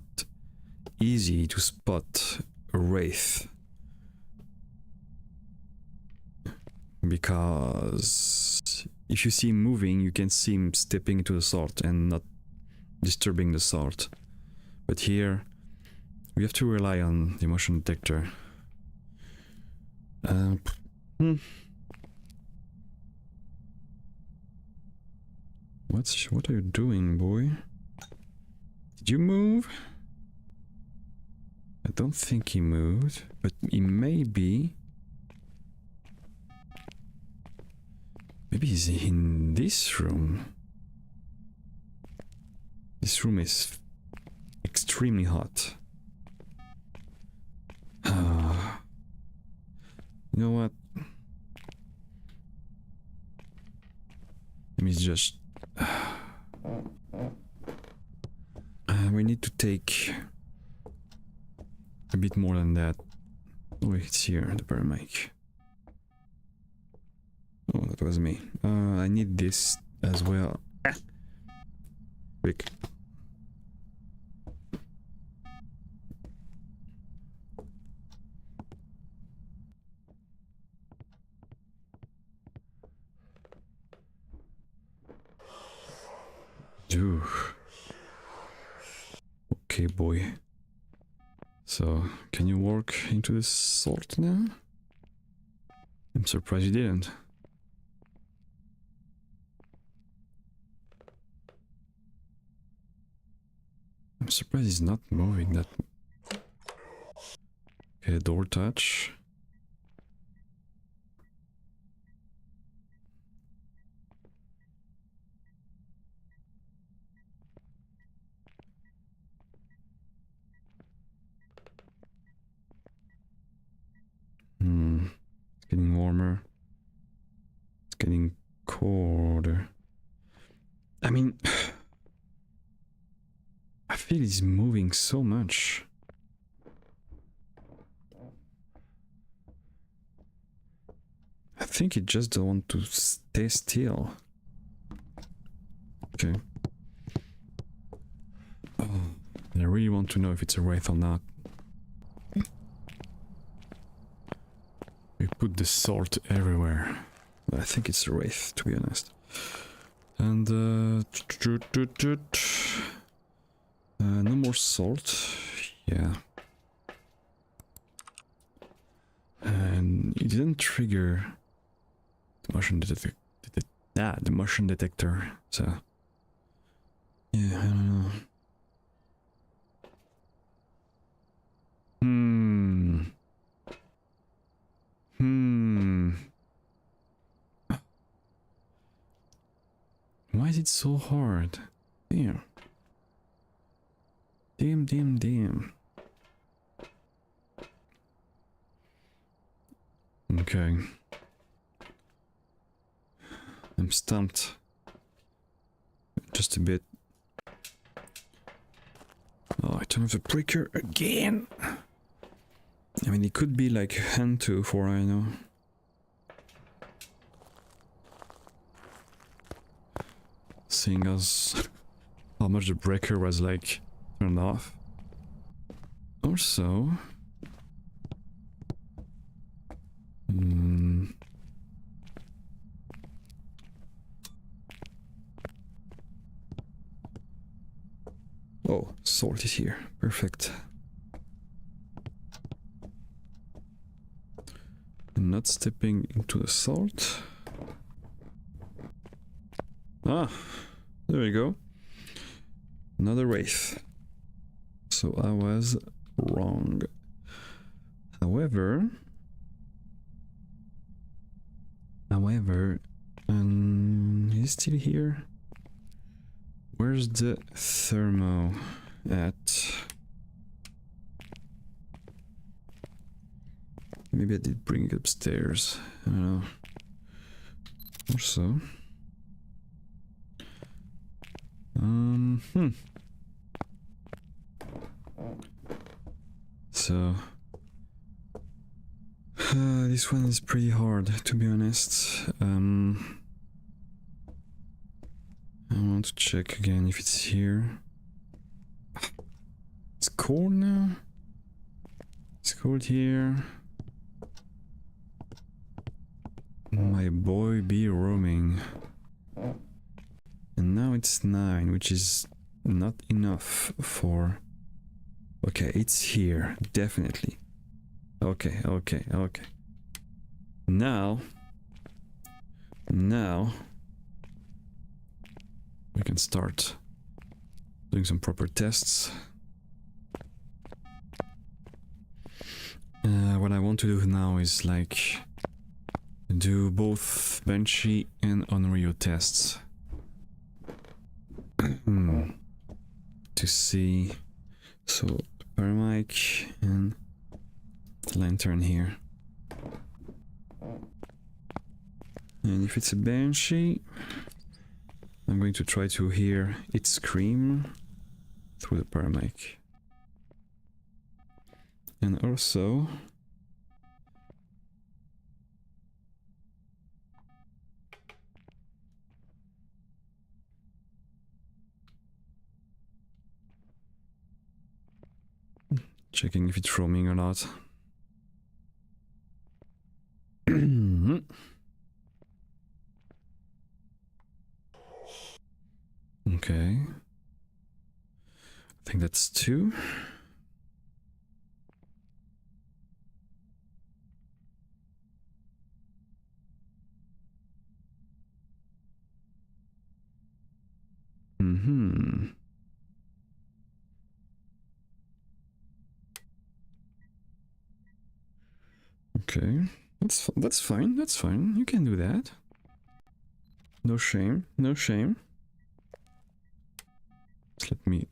easy to spot a wraith. Because if you see him moving, you can see him stepping into the salt and not disturbing the salt. But here, we have to rely on the motion detector. What are you doing, boy? Did you move? I don't think he moved, but he may be. Maybe he's in this room. This room is extremely hot. You know what? Let me just... we need to take a bit more than that. Oh, it's here, the paramedic. Oh, that was me. I need this as well. Quick. Ooh. Okay, boy. So, can you walk into the salt now? I'm surprised you didn't. I'm surprised he's not moving that. Okay, door touch. It's getting warmer. It's getting colder. I mean, I feel he's moving so much. I think he just don't want to stay still. Okay. Oh, I really want to know if it's a wraith or not. We put the salt everywhere. I think it's a wraith, to be honest. And no more salt. Yeah. And it didn't trigger the motion detector. The motion detector. So yeah, I don't know. Why is it so hard? Damn. Damn. Okay. I'm stumped. Just a bit. Oh, I turn off the breaker again. I mean, it could be like hand 2 for all I know. Seeing as how much the breaker was like turned off. Also, oh, salt is here. Perfect. I'm not stepping into the salt. Ah, there we go. Another wraith. So I was wrong. However, However, he's still here. Where's the thermo at? Maybe I did bring it upstairs. I don't know. Or so. So this one is pretty hard, to be honest. I want to check again if it's here. It's cold now. It's cold here. My boy be roaming. And now it's 9, which is not enough for... Okay, it's here, definitely. Okay. Now we can start doing some proper tests. What I want to do now is like do both Banshee and Unreal tests to see. So Paramic and the lantern here. And if it's a Banshee, I'm going to try to hear it scream through the Paramic. And also checking if it's roaming or not. Okay. I think that's 2. Okay, that's fine. That's fine. You can do that. No shame. No shame. Just let me.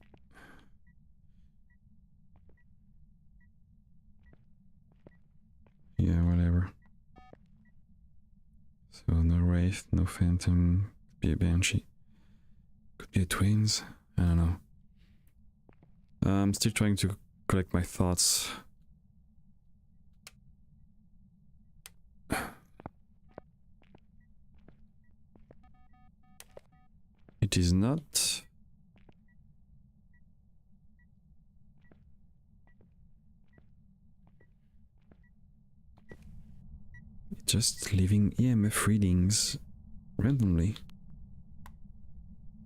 Yeah, whatever. So no Wraith, no Phantom. Be a Banshee. Could be a Twins. I don't know. I'm still trying to collect my thoughts. It is not. Just leaving EMF readings randomly.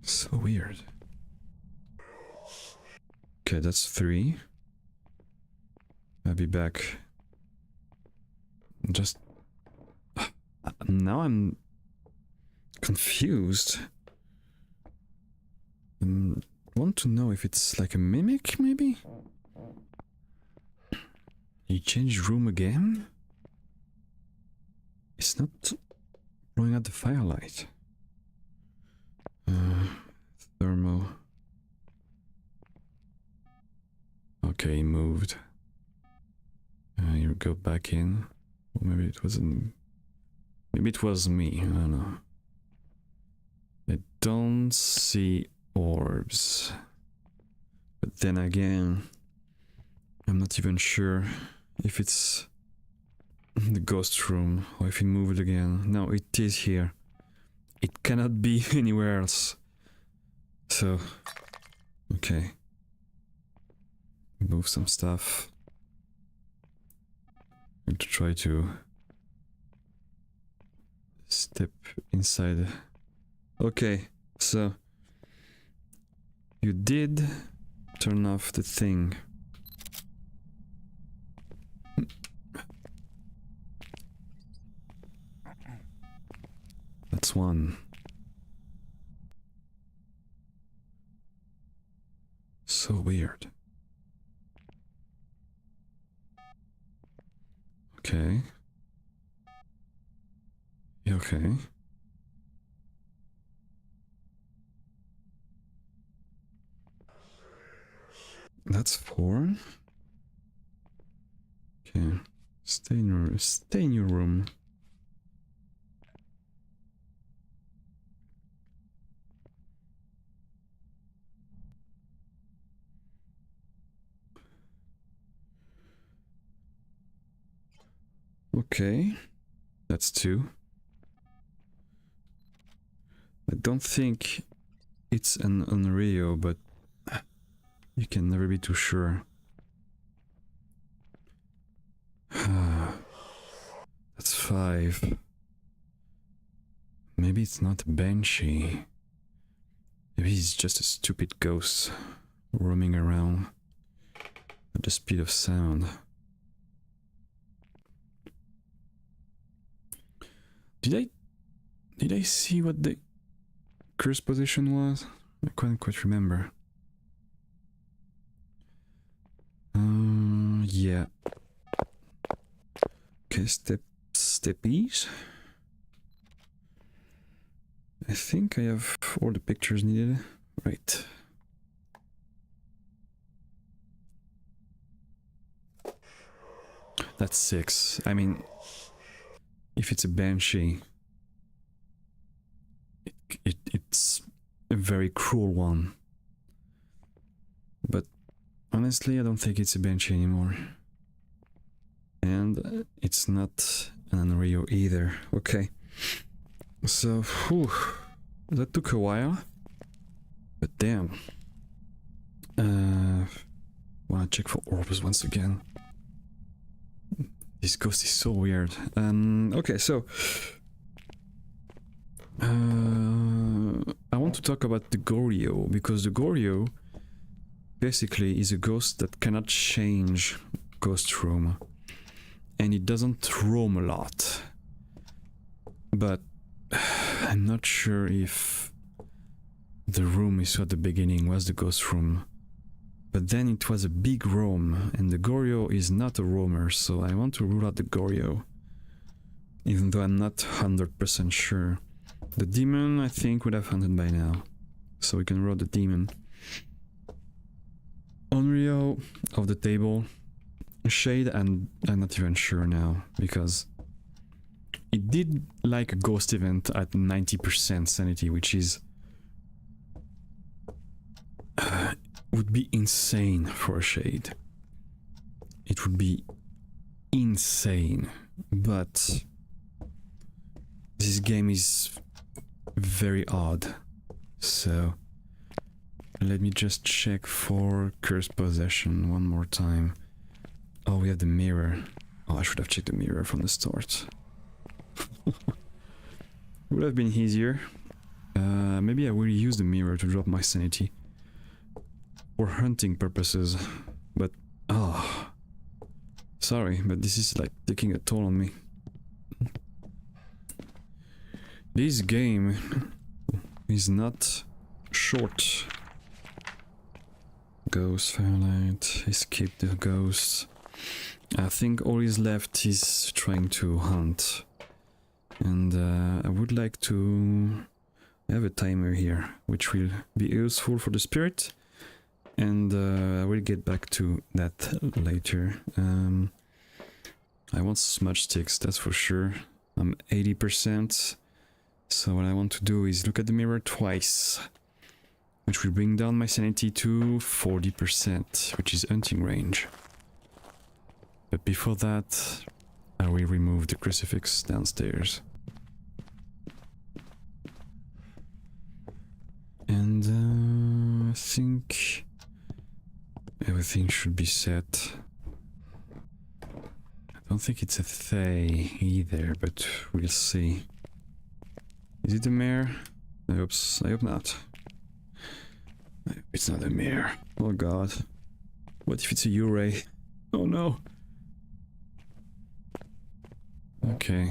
So weird. Okay, that's 3. I'll be back. Just... Now I'm confused. I want to know if it's like a mimic, maybe? You changed room again? It's not blowing out the firelight. Thermo. Okay, moved. You go back in. Or maybe it wasn't. Maybe it was me. I don't know. I don't see orbs. But then again, I'm not even sure if it's the ghost room or if it moved again. No, it is here. It cannot be anywhere else. So, okay. Move some stuff. I'm going to try to step inside. Okay, so you did turn off the thing. That's 1. So weird. Okay. Okay. That's 4. Okay. Stay in your room. Okay. That's 2. I don't think it's an Unreal, but you can never be too sure. That's 5. Maybe it's not a Banshee. Maybe he's just a stupid ghost roaming around at the speed of sound. Did I see what the curse position was? I can't quite remember. Yeah. Okay, steppies. I think I have all the pictures needed. Right. That's 6. I mean, if it's a Banshee, it's a very cruel one. But honestly, I don't think it's a Banshee anymore. And it's not an Unreal either. Okay. So, whew, that took a while. But damn. Wanna check for orbs once again. This ghost is so weird. Okay, so I want to talk about the Goryo, because the Goryo basically is a ghost that cannot change ghost room, and it doesn't roam a lot. But I'm not sure if the room we saw at the beginning was the ghost room. But then it was a big roam, and the Goryo is not a roamer, so I want to rule out the Goryo. Even though I'm not 100% sure. The demon, I think, would have hunted by now. So we can roll the demon. Unreal of the table. Shade, and I'm not even sure now, because it did like a ghost event at 90% sanity, which is would be insane for a Shade. It would be insane, but this game is very odd. So let me just check for cursed possession one more time. Oh, we have the mirror. Oh, I should have checked the mirror from the start. Would have been easier. Maybe I will use the mirror to drop my sanity for hunting purposes, but oh, sorry, but this is like taking a toll on me. This game is not short. Ghost, Firelight, escape the ghost. I think all is left is trying to hunt, and I would like to have a timer here, which will be useful for the spirit. And I will get back to that later. I want smudge sticks, that's for sure. I'm 80%. So what I want to do is look at the mirror twice, which will bring down my sanity to 40%, which is hunting range. But before that, I will remove the crucifix downstairs. And I think everything should be set. I don't think it's a Thay either, but we'll see. Is it a mare? I hope not. I hope it's not a mare. Oh god. What if it's a Uray? Oh no. Okay.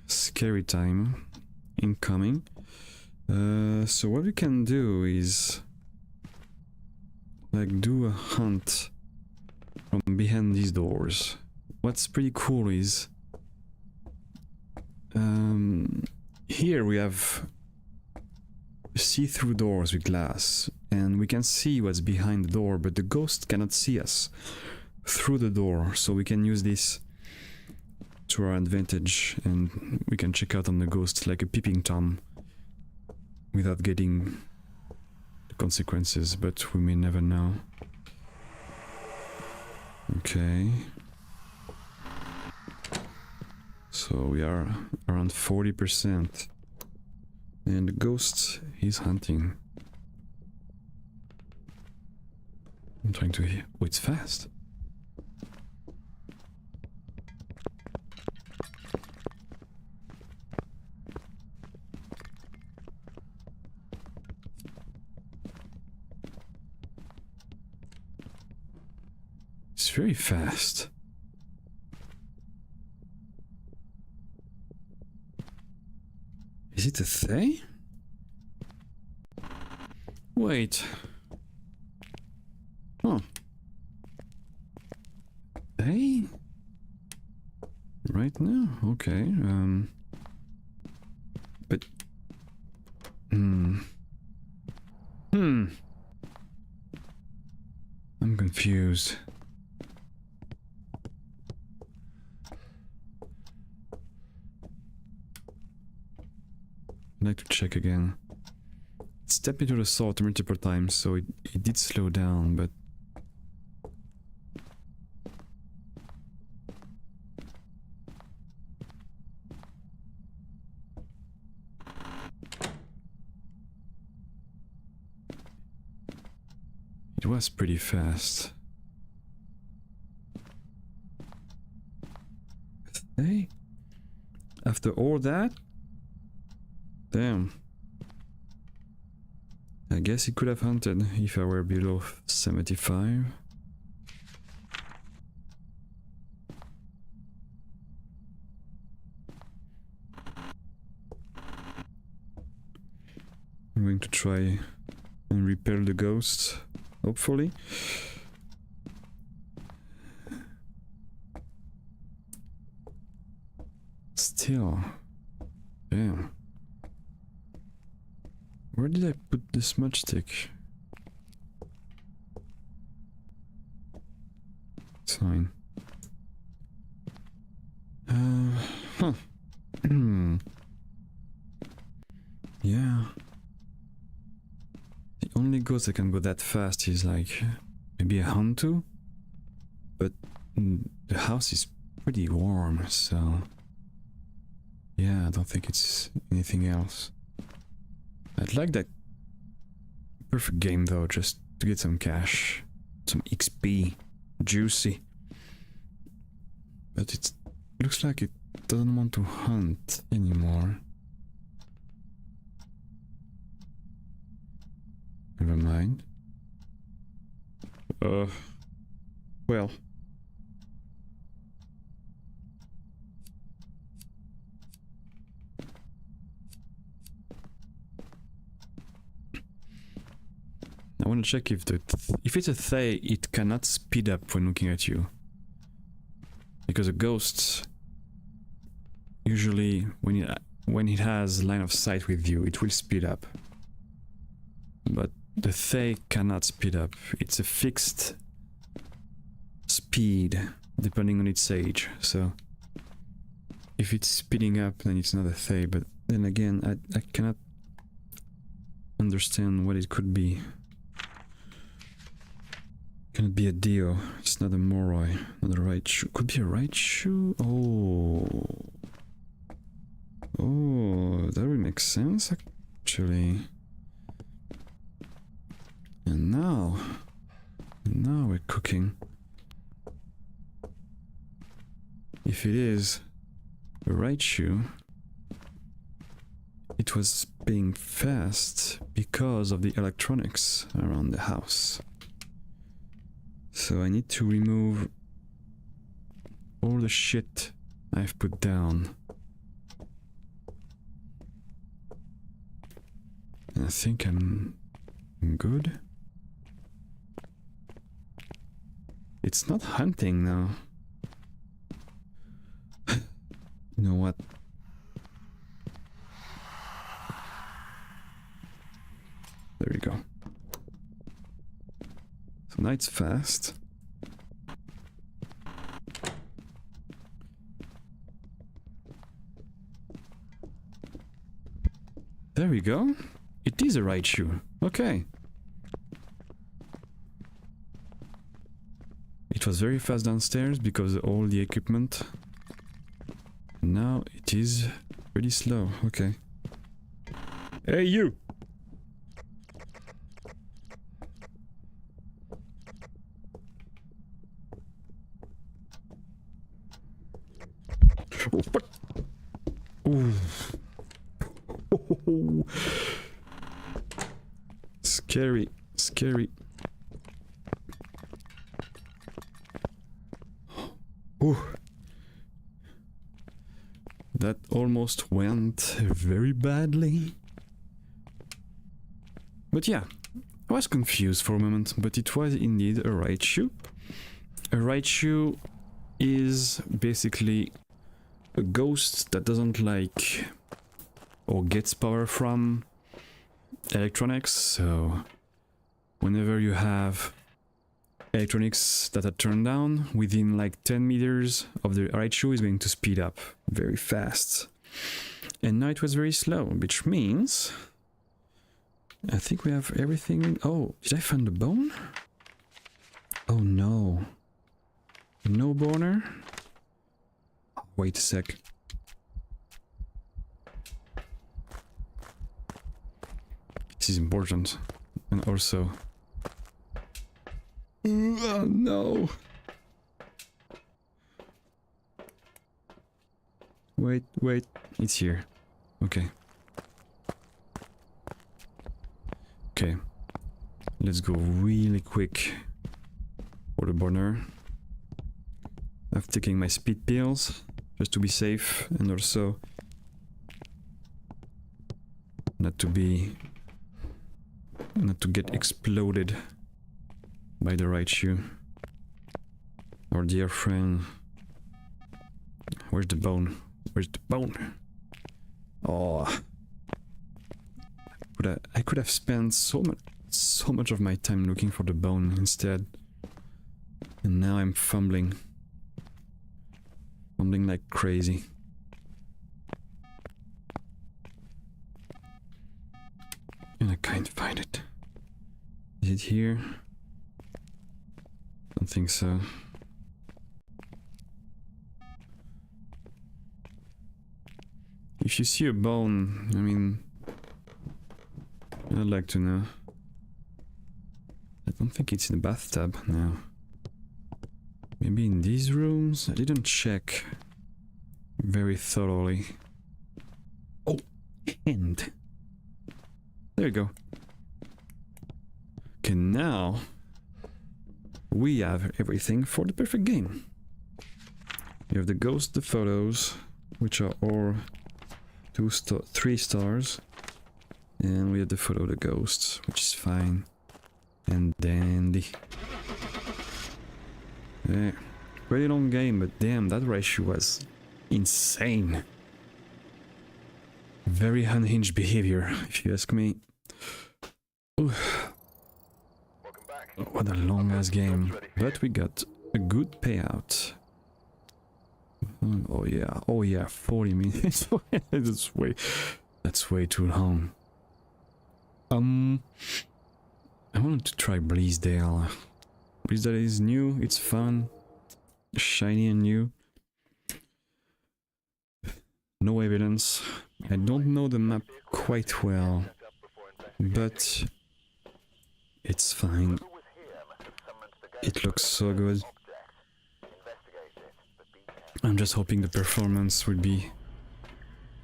Scary time. Incoming. So what we can do is like do a hunt from behind these doors. What's pretty cool is Here we have see-through doors with glass, and we can see what's behind the door, but the ghost cannot see us through the door, so we can use this to our advantage, and we can check out on the ghost like a peeping Tom without getting the consequences, but we may never know. Okay. So we are around 40%. And the ghost is hunting. I'm trying to hear. Oh, it's fast. It's very fast. Is it a Thay? Wait. Oh. Thay? Right now? Okay, but... I'm confused. I'd like to check again. It stepped into the salt multiple times, so it did slow down, but... It was pretty fast. Hey, after all that? Damn. I guess he could have hunted if I were below 75. I'm going to try and repel the ghost, hopefully. Still. Damn. Where did I put the smudge stick? It's fine. Huh. Yeah. The only ghost that can go that fast is like maybe a Hantu, but the house is pretty warm, so yeah, I don't think it's anything else. I'd like that perfect game though, just to get some cash, some XP, juicy. But it looks like it doesn't want to hunt anymore. Never mind. Well. I want to check if if it's a Thay, it cannot speed up when looking at you. Because a ghost, usually when it has line of sight with you, it will speed up. But the Thay cannot speed up. It's a fixed speed depending on its age. So if it's speeding up, then it's not a Thay. But then again, I cannot understand what it could be. Can it be a Dio? It's not a Moroi, not a Raichu. Could be a Raichu? Oh, that would make sense actually. And now we're cooking. If it is a Raichu, it was being fast because of the electronics around the house. So I need to remove all the shit I've put down. And I think I'm good. It's not hunting now. You know what? Now it's fast. There we go. It is a right shoe. Okay. It was very fast downstairs because of all the equipment. Now it is pretty slow. Okay. Hey, you! Oh, what? Ooh. Oh. Scary, scary. Ooh. That almost went very badly. But yeah, I was confused for a moment, but it was indeed a right shoe. A right shoe is basically a ghost that doesn't like or gets power from electronics. So whenever you have electronics that are turned down, within like 10 meters of the right shoe is going to speed up very fast. And now it was very slow, which means I think we have everything. Oh, did I find the bone? Oh no. No boner? Wait a sec. This is important. And also... Oh no! Wait, wait. It's here. Okay. Okay. Let's go really quick for the burner. I'm taking my speed pills just to be safe and also not to get exploded by the right shoe. Our dear friend. Where's the bone? Where's the bone? Oh, I could have spent so much of my time looking for the bone instead, and now I'm fumbling like crazy. And I can't find it. Is it here? Don't think so. If you see a bone, I mean, I'd like to know. I don't think it's in the bathtub now. Maybe in these rooms? I didn't check very thoroughly. Oh, and there you go. Okay, now we have everything for the perfect game. You have the ghost, the photos, which are all 3 stars, and we have the photo of the ghosts, which is fine and dandy. Yeah, pretty long game, but damn, that ratio was insane. Very unhinged behavior, if you ask me. Ooh. What a long ass game, but we got a good payout. Oh yeah, 40 minutes. That's way too long. I wanted to try Bleasdale. Bleasdale is new, it's fun, shiny and new. No evidence. I don't know the map quite well, but it's fine. It looks so good. I'm just hoping the performance will be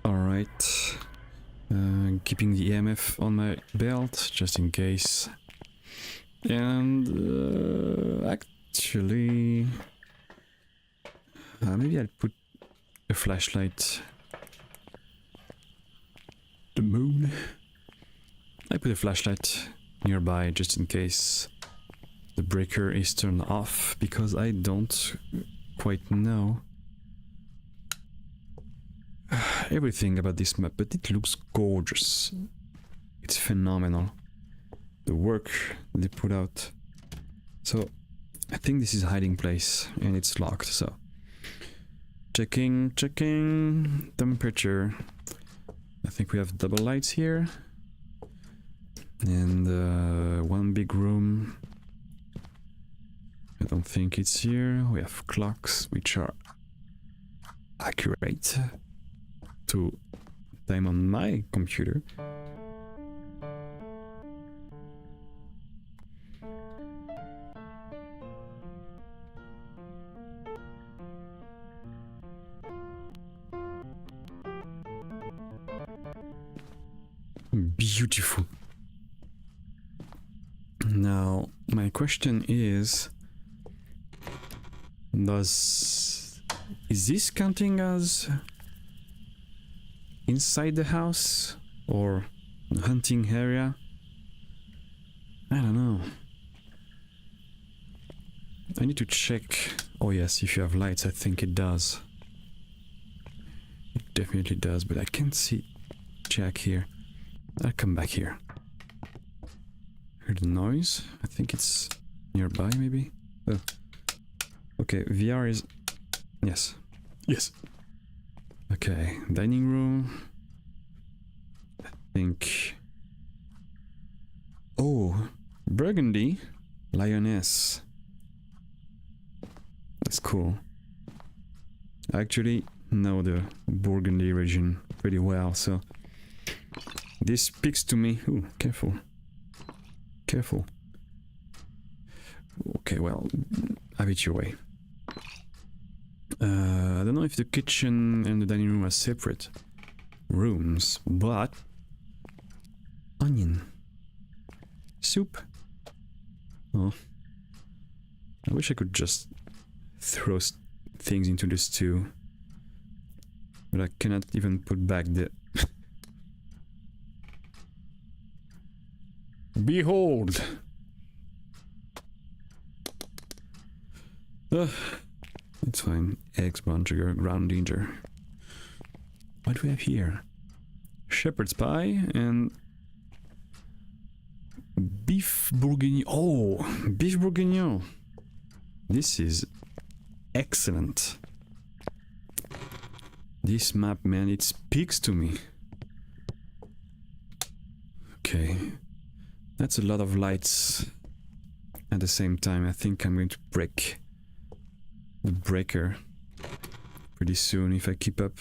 alright. Keeping the EMF on my belt, just in case. And actually... maybe I'll put a flashlight. The moon. I put a flashlight nearby, just in case the breaker is turned off, because I don't quite know everything about this map, but it looks gorgeous. It's phenomenal. The work they put out So I think this is hiding place and it's locked, so checking temperature. I think we have double lights here and one big room. I don't think it's here. We have clocks which are accurate to time on my computer. Beautiful. Now, my question is this counting as inside the house or hunting area? I don't know. I need to check. Oh yes, if you have lights, I think it does. It definitely does, but I can't see Jack here. I'll come back here. Heard the noise. I think it's nearby, maybe. Oh. Okay, VR is... Yes. Yes. Okay, dining room. I think... Oh, Burgundy. Lioness. That's cool. I actually know the Burgundy region pretty well, so... This speaks to me. Ooh, careful. Careful. Okay, well, have it your way. I don't know if the kitchen and the dining room are separate rooms, but... Onion. Soup. Oh. I wish I could just throw things into the stew. But I cannot even put back the... Behold! It's fine. Eggs, brown sugar, ground ginger. What do we have here? Shepherd's pie and... Beef bourguignon. Oh! Beef bourguignon! This is excellent. This map, man, it speaks to me. Okay. That's a lot of lights at the same time. I think I'm going to break the breaker pretty soon if I keep up.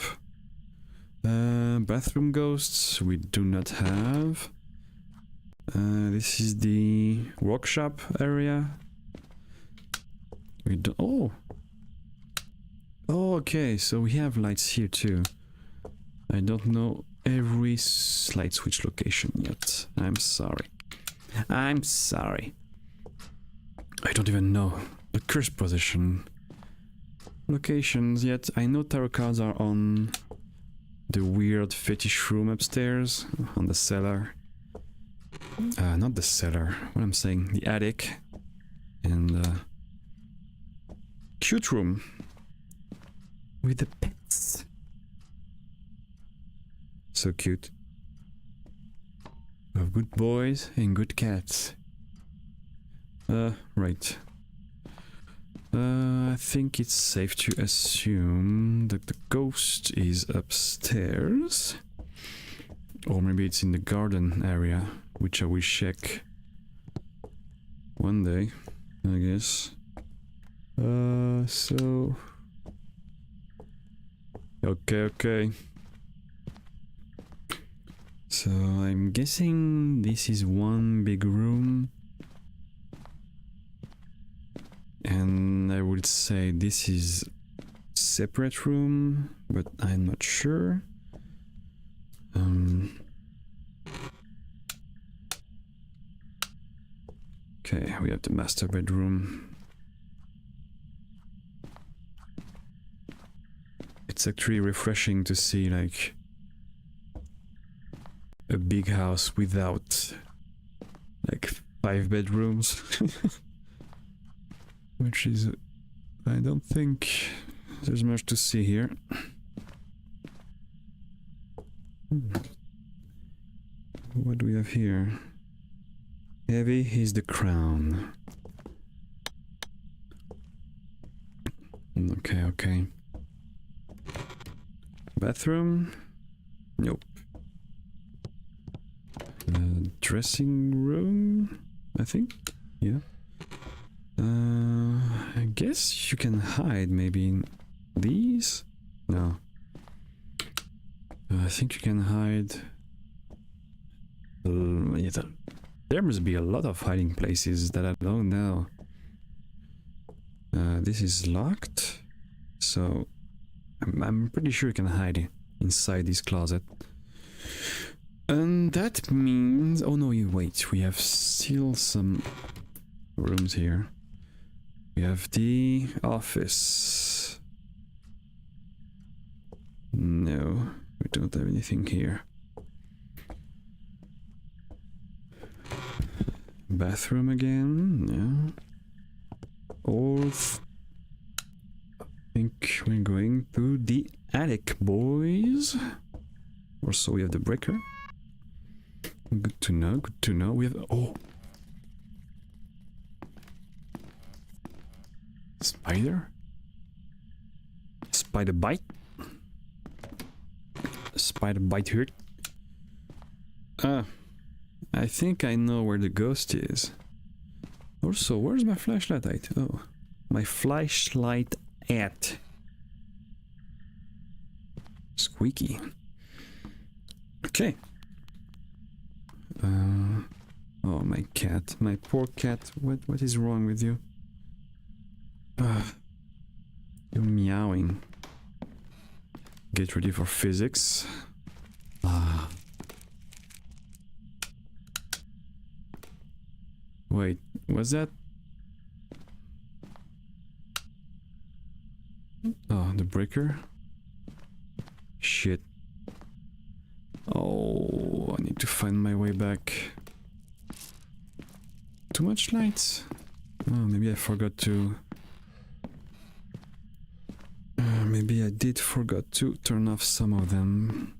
Bathroom ghosts we do not have. This is the workshop area. We don't... Oh! Oh, okay, so we have lights here too. I don't know every light switch location yet. I'm sorry. I'm sorry. I don't even know the curse position locations yet. I know tarot cards are on the weird fetish room upstairs, on the cellar. Not the cellar, what I'm saying, the attic. And cute room with the pets. So cute. Of good boys and good cats. Right. I think it's safe to assume that the ghost is upstairs. Or maybe it's in the garden area, which I will check one day, I guess. So... Okay. So I'm guessing this is one big room. And I would say this is separate room, but I'm not sure. Okay, we have the master bedroom. It's actually refreshing to see like a big house without like 5 bedrooms. Which is, I don't think there's much to see here. What do we have here? Heavy is the crown. Okay, okay. Bathroom? Nope. Dressing room? I think? Yeah. I guess you can hide maybe in these? No. I think you can hide... yeah, there must be a lot of hiding places that I don't know. This is locked, so I'm pretty sure you can hide inside this closet. And that means... oh no, you wait, we have still some rooms here. We have the office. No, we don't have anything here. Bathroom again? No. I think we're going to the attic, boys. Also, we have the breaker. Good to know, good to know. We have... oh! Spider? Spider bite? Spider bite hurt? I think I know where the ghost is. Also, where's my flashlight at? Oh, my flashlight at. Squeaky. Okay. Oh, my cat. My poor cat. What is wrong with you? You're meowing. Get ready for physics. Wait, was that? Oh, the breaker? Shit. Oh, I need to find my way back. Too much lights? Oh, maybe I forgot to... maybe I did forgot to turn off some of them.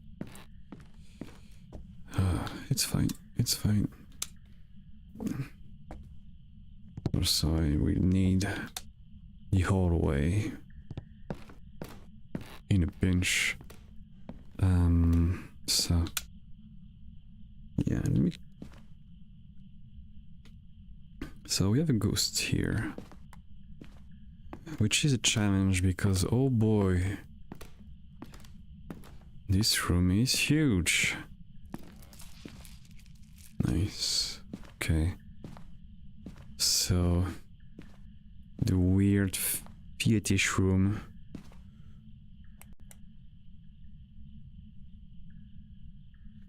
It's fine, it's fine. Also, we need the hallway in a pinch. So yeah, let me... so we have a ghost here, which is a challenge because, oh boy, this room is huge. Nice. Okay. So, the weird fetish room.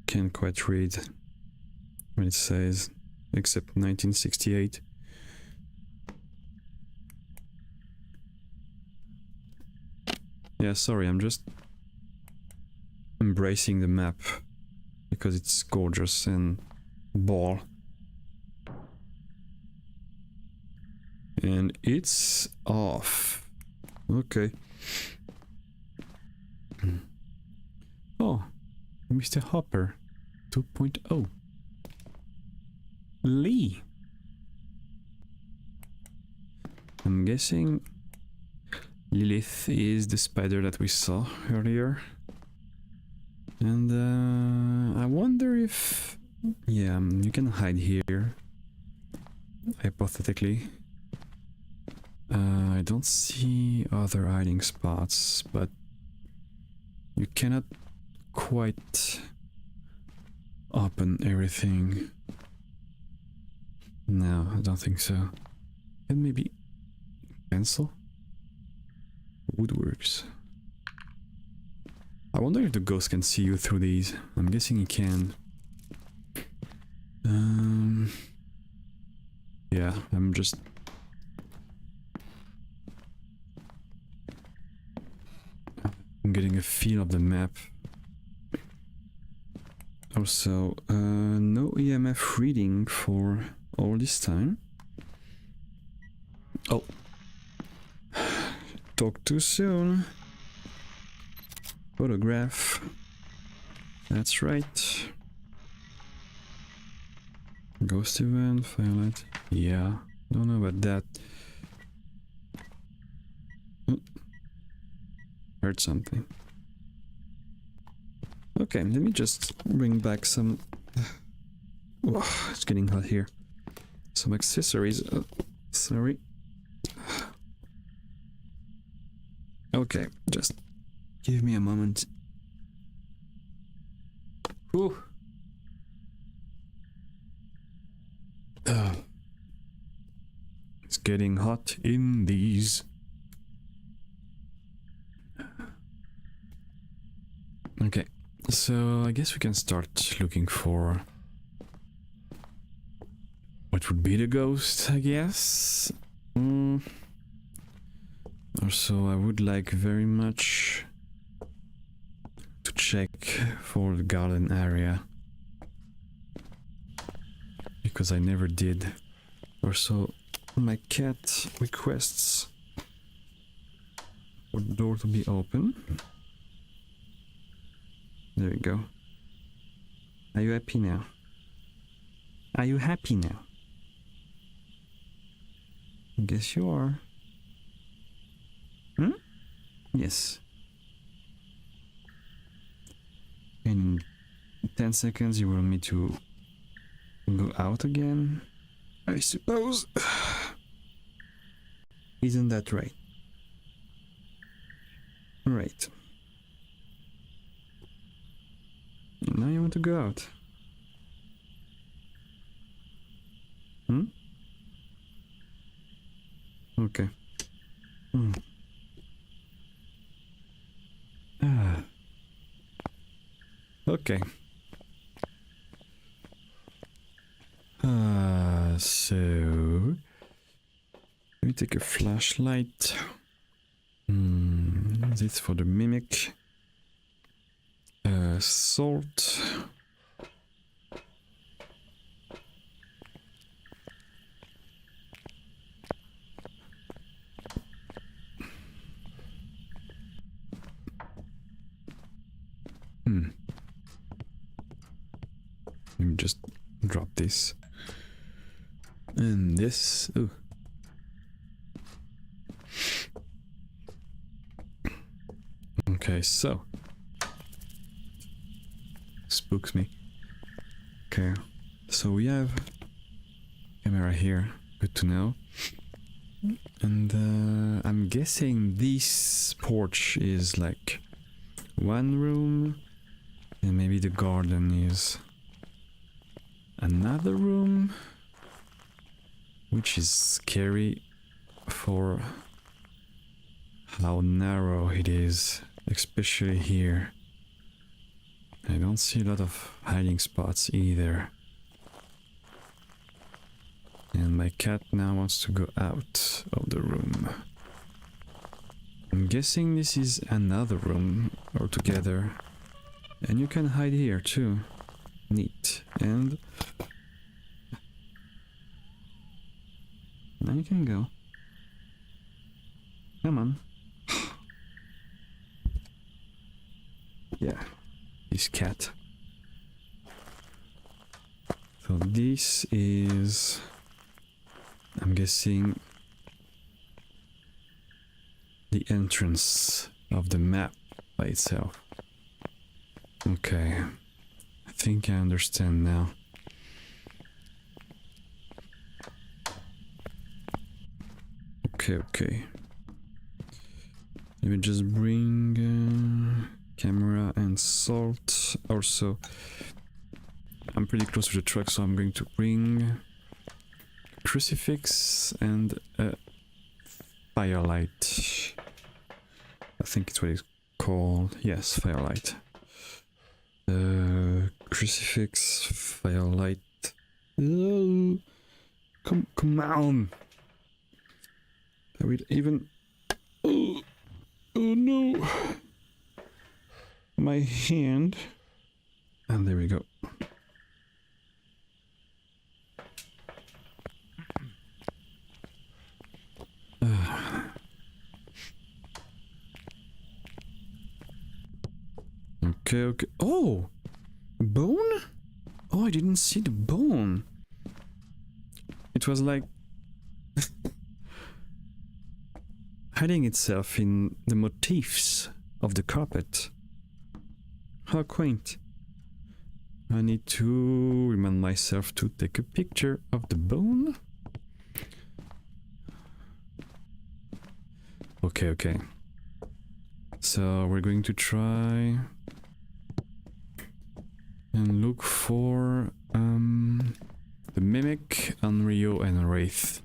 Can't quite read what it says, except 1968. Yeah, sorry, I'm just embracing the map because it's gorgeous and ball. And it's off. Okay. Oh, Mr. Hopper 2.0. Lee. I'm guessing Lilith is the spider that we saw earlier. And I wonder if... yeah, you can hide here. Hypothetically. I don't see other hiding spots, but you cannot quite open everything. No, I don't think so. And maybe pencil? Woodworks. I wonder if the ghost can see you through these. I'm guessing he can. Yeah, I'm just... I'm getting a feel of the map. Also, no EMF reading for all this time. Oh. Talk too soon. Photograph. That's right. Ghost event, firelight. Yeah, don't know about that. Heard something. Okay, let me just bring back some... Oh, it's getting hot here. Some accessories. Sorry. Okay, just give me a moment. Whew. It's getting hot in these. Okay, so I guess we can start looking for what would be the ghost, I guess. Also, I would like very much to check for the garden area, because I never did. Also, my cat requests for the door to be open. There we go. Are you happy now? Are you happy now? I guess you are. Hmm? Yes. In 10 seconds you want me to go out again, I suppose. Isn't that right? Right. Now you want to go out? Hmm? Okay. Okay. So let me take a flashlight. This for the mimic. Salt. Let me just drop this. And this. Ooh. Okay, so. Spooks me. Okay. So we have camera here. Good to know. And I'm guessing this porch is like one room. And maybe the garden is another room, which is scary for how narrow it is, especially here. I don't see a lot of hiding spots either. And my cat now wants to go out of the room. I'm guessing this is another room altogether. And you can hide here too. Neat. And now you can go. Come on. Yeah, this cat. So this is, I'm guessing, the entrance of the map by itself. Okay, I think I understand now. Okay. Let me just bring camera and salt. Also, I'm pretty close to the truck, so I'm going to bring crucifix and a firelight. I think it's what it's called. Yes, firelight. Crucifix, firelight. Oh, come on! I will even. Oh no! My hand. And there we go. Okay. Oh! Bone? Oh, I didn't see the bone. It was like hiding itself in the motifs of the carpet. How quaint. I need to remind myself to take a picture of the bone. Okay, okay. So we're going to try and look for the Mimic, Unrio, and Wraith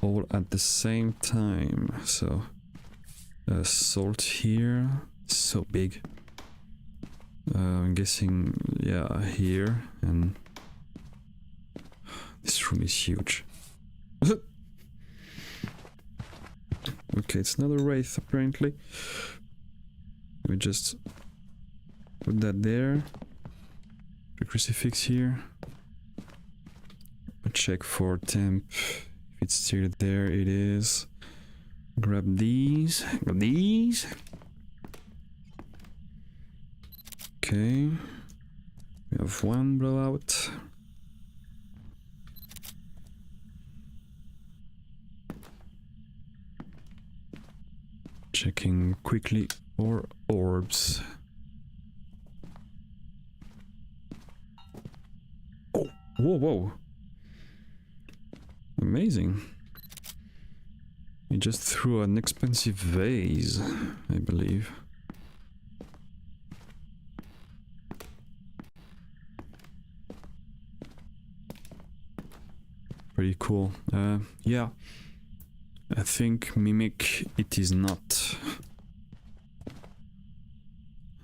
all at the same time. So Salt here, so big. I'm guessing, yeah, here, and this room is huge. Okay, it's not a Wraith apparently. We just put that there. The crucifix here. Check for temp. If it's still there, it is. Grab these. Grab these. Okay. We have one blowout. Checking quickly for orbs. Oh, whoa, whoa. Amazing. He just threw an expensive vase, I believe. Pretty cool. Yeah. I think Mimic, it is not.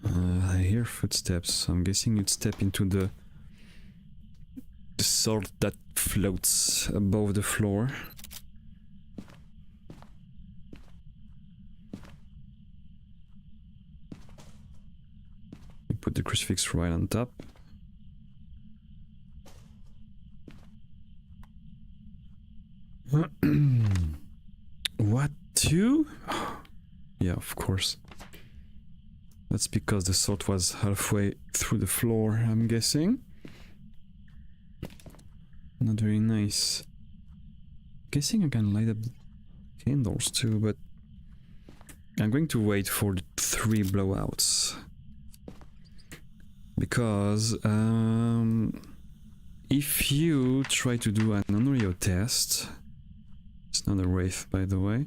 I hear footsteps. I'm guessing you'd step into the salt that floats above the floor. You put the crucifix right on top. What, two? Yeah, of course. That's because the salt was halfway through the floor, I'm guessing. Not very nice. Guessing I can light up candles too, but I'm going to wait for the 3 blowouts. Because if you try to do an Unrio test, it's not a Wraith by the way.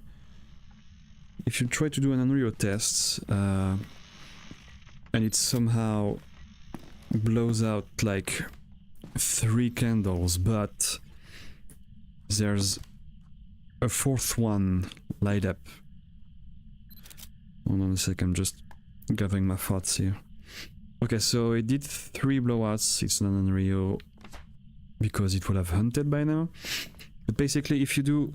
If you try to do an Unrio test and it somehow blows out like 3 candles, but there's a 4th one light up. Hold on a second, I'm just gathering my thoughts here. Okay, so it did 3 blowouts, it's not Unrio because it would have hunted by now. But basically, if you do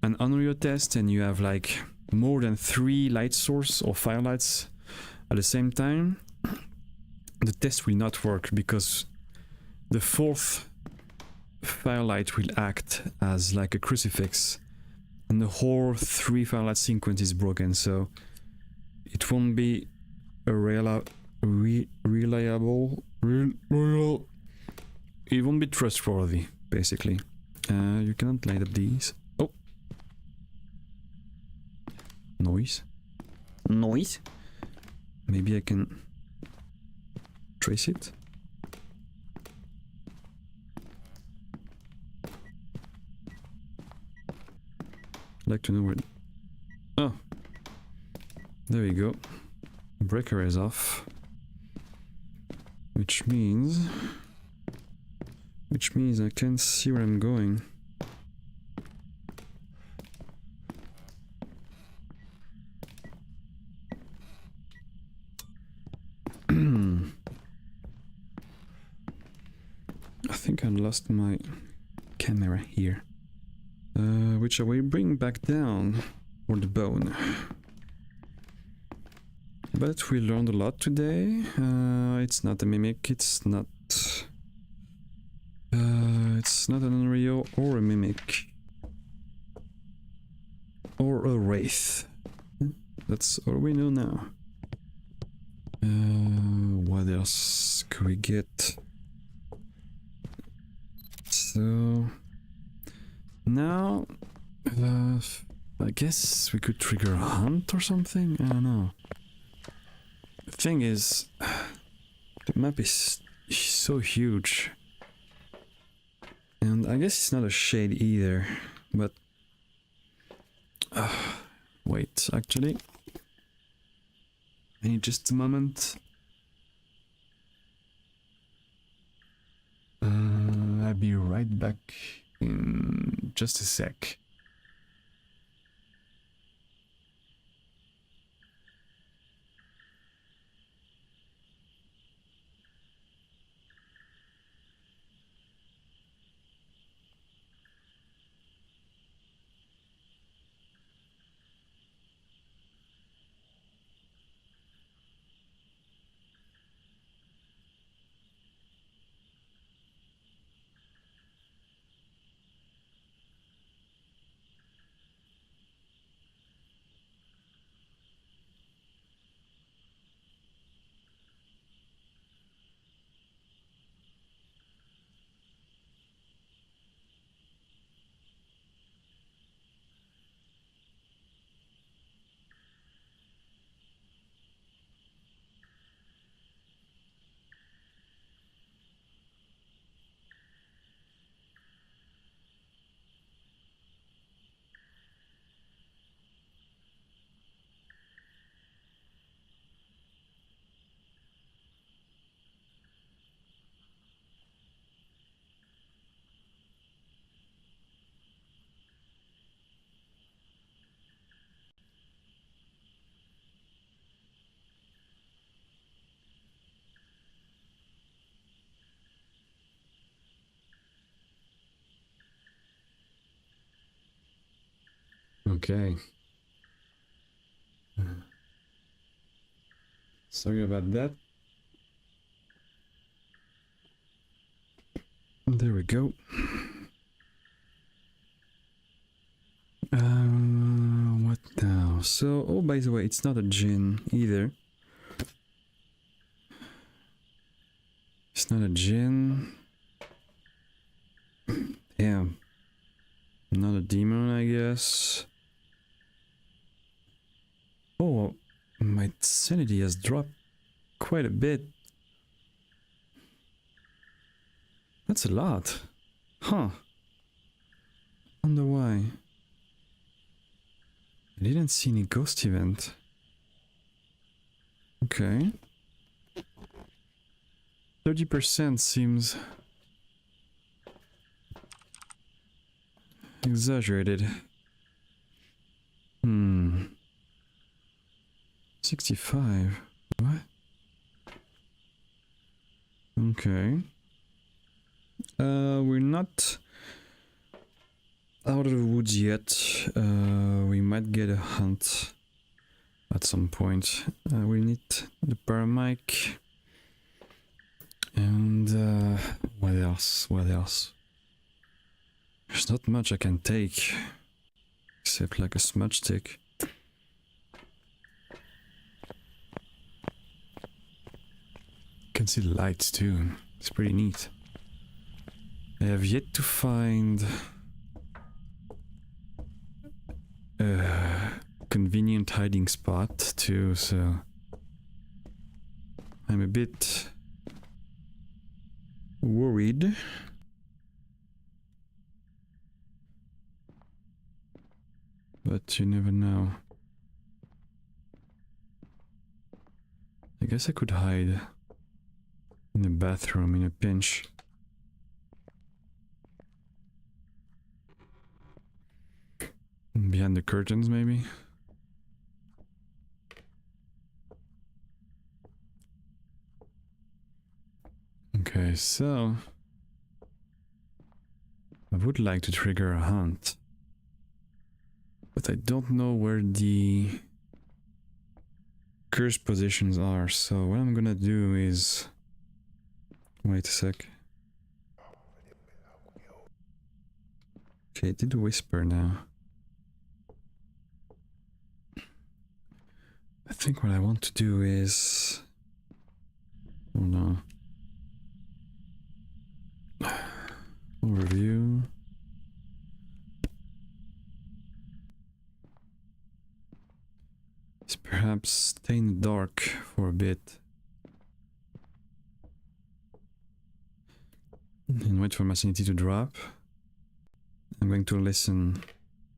an Unrio test and you have like more than 3 light source or firelights at the same time, the test will not work because the 4th firelight will act as like a crucifix and the whole 3 firelight sequence is broken, so it won't be a reliable, it won't be trustworthy basically. You cannot light up these. Oh, noise. Maybe I can trace it. I'd like to know where. Oh, there we go. Breaker is off, which means I can see where I'm going. I think I lost my camera here, which I will bring back down for the bone. But we learned a lot today. It's not a Mimic, it's not an Unrio or a Mimic or a Wraith. That's all we know now. What else could we get? So now I guess we could trigger a hunt or something? I don't know. The thing is, the map is so huge. And I guess it's not a shade either, but... wait, actually. I need just a moment. I'll be right back in just a sec. Okay. Sorry about that. There we go. What now? So, oh, by the way, it's not a gin either. It's not a gin. Damn. Not a demon, I guess. Oh, my sanity has dropped quite a bit. That's a lot. Huh. Wonder why. I didn't see any ghost event. Okay. 30% seems exaggerated. 65. What? Okay. We're not out of the woods yet. We might get a hunt at some point. We need the paramic. And what else? What else? There's not much I can take. Except like a smudge stick. You can see the lights too. It's pretty neat. I have yet to find a convenient hiding spot too, so I'm a bit worried. But you never know. I guess I could hide in the bathroom in a pinch. Behind the curtains, maybe? Okay, so... I would like to trigger a hunt. But I don't know where the curse positions are, so what I'm gonna do is... Wait a sec. Okay, it did whisper now. I think what I want to do is... Oh no. Overview. is perhaps stay in the dark for a bit and wait for my sanity to drop. I'm going to listen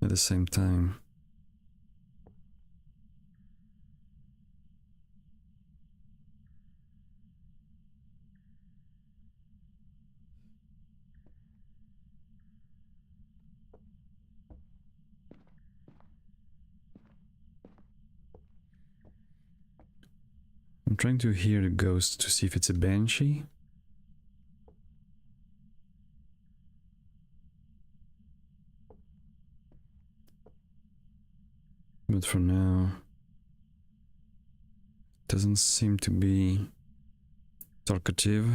at the same time. I'm trying to hear the ghost to see if it's a banshee. But for now, it doesn't seem to be talkative,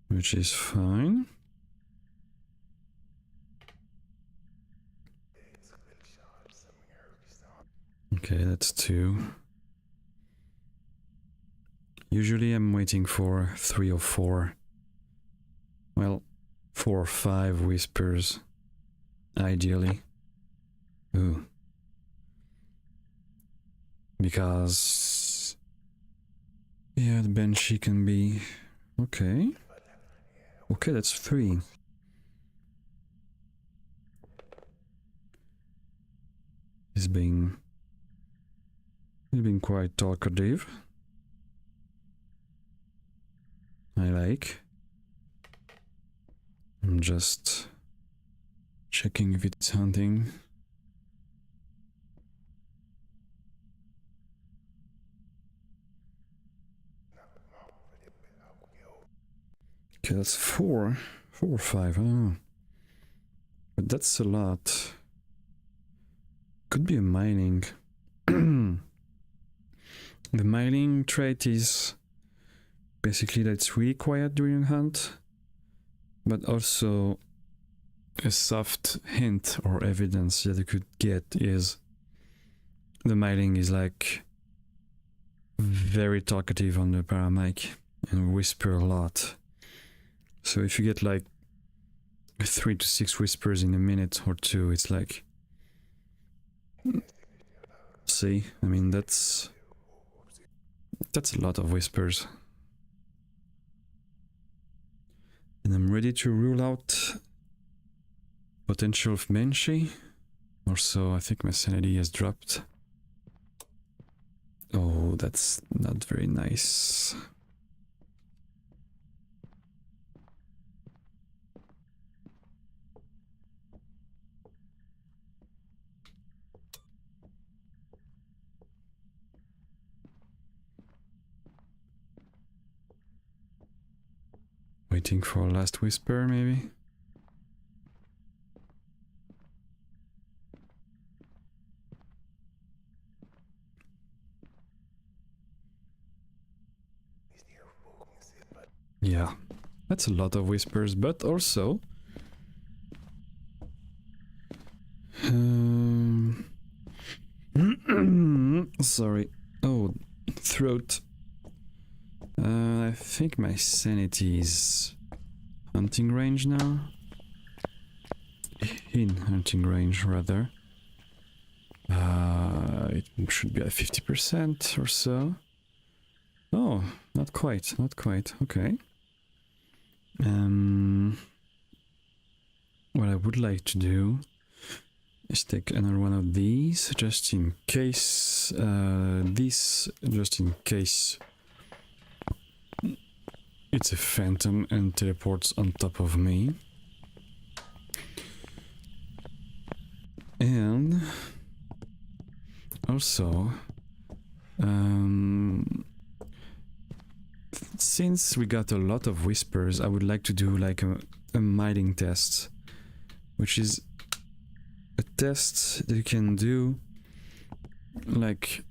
which is fine. Okay, that's 2. Usually I'm waiting for 3 or 4. Well, 4 or 5 whispers, ideally. Ooh. Because... yeah, the banshee can be... okay. Okay, that's 3. He's being quite talkative. I like. I'm just checking if it's hunting. Okay, that's 4. 4 or 5, I don't know. But that's a lot. Could be a mining. The mining trait is basically that it's really quiet during a hunt, but also a soft hint or evidence that you could get is the mining is like very talkative on the paramic and whisper a lot. So if you get like 3 to 6 whispers in a minute or 2, it's like... see, I mean that's a lot of whispers. And I'm ready to rule out potential of banshee. Also, I think my sanity has dropped. Oh, that's not very nice. Waiting for a last whisper, maybe? Yeah, that's a lot of whispers, but also... sorry. Oh, throat. I think my sanity is hunting range now. In hunting range, rather. It should be at 50% or so. Oh, not quite, not quite. Okay. What I would like to do is take another one of these, just in case. This, just in case it's a phantom and teleports on top of me. And also, since we got a lot of whispers, I would like to do like a mining test, which is a test that you can do like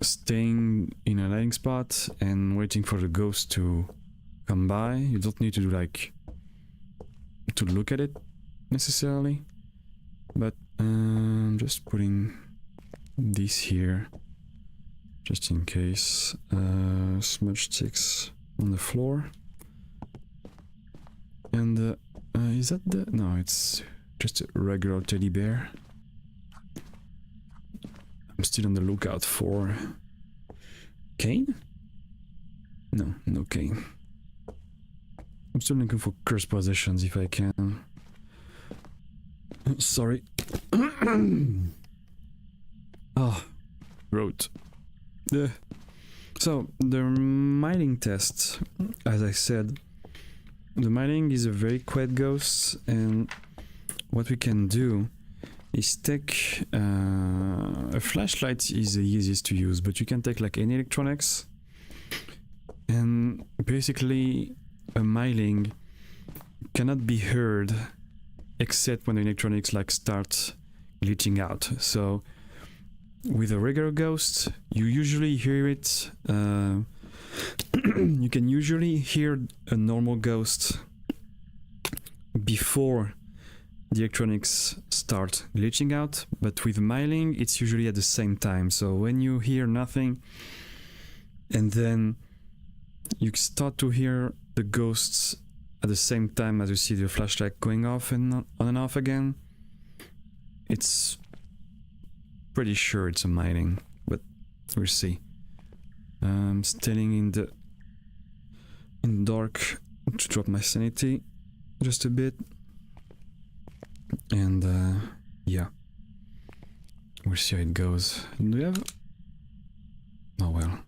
staying in a landing spot and waiting for the ghost to come by. You don't need to do like to look at it necessarily, but I'm just putting this here just in case. Smudge sticks on the floor, and is that the... no, it's just a regular teddy bear. I'm still on the lookout for Kane? No, no Kane. I'm still looking for cursed possessions if I can. Sorry. Ah, wrote. So, the mining test, as I said, the mining is a very quiet ghost, and what we can do is take a flashlight is the easiest to use, but you can take like any electronics, and basically a mining cannot be heard except when the electronics like start glitching out. So with a regular ghost, you usually hear it. You can usually hear a normal ghost before the electronics start glitching out, but with mining it's usually at the same time. So when you hear nothing and then you start to hear the ghosts at the same time as you see the flashlight going off and on and off again, it's pretty sure it's a mining, but we'll see. I'm staying in the dark to drop my sanity just a bit, and yeah, we'll see how it goes. Do we have? Oh well.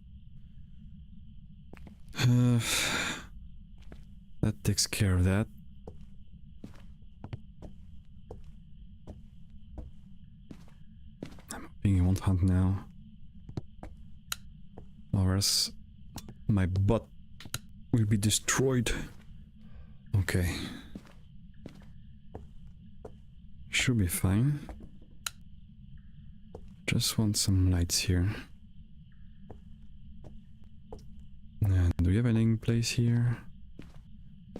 That takes care of that. I'm hoping he won't hunt now, or else my butt will be destroyed. Okay. Should be fine. Just want some lights here. And do we have an hiding place here?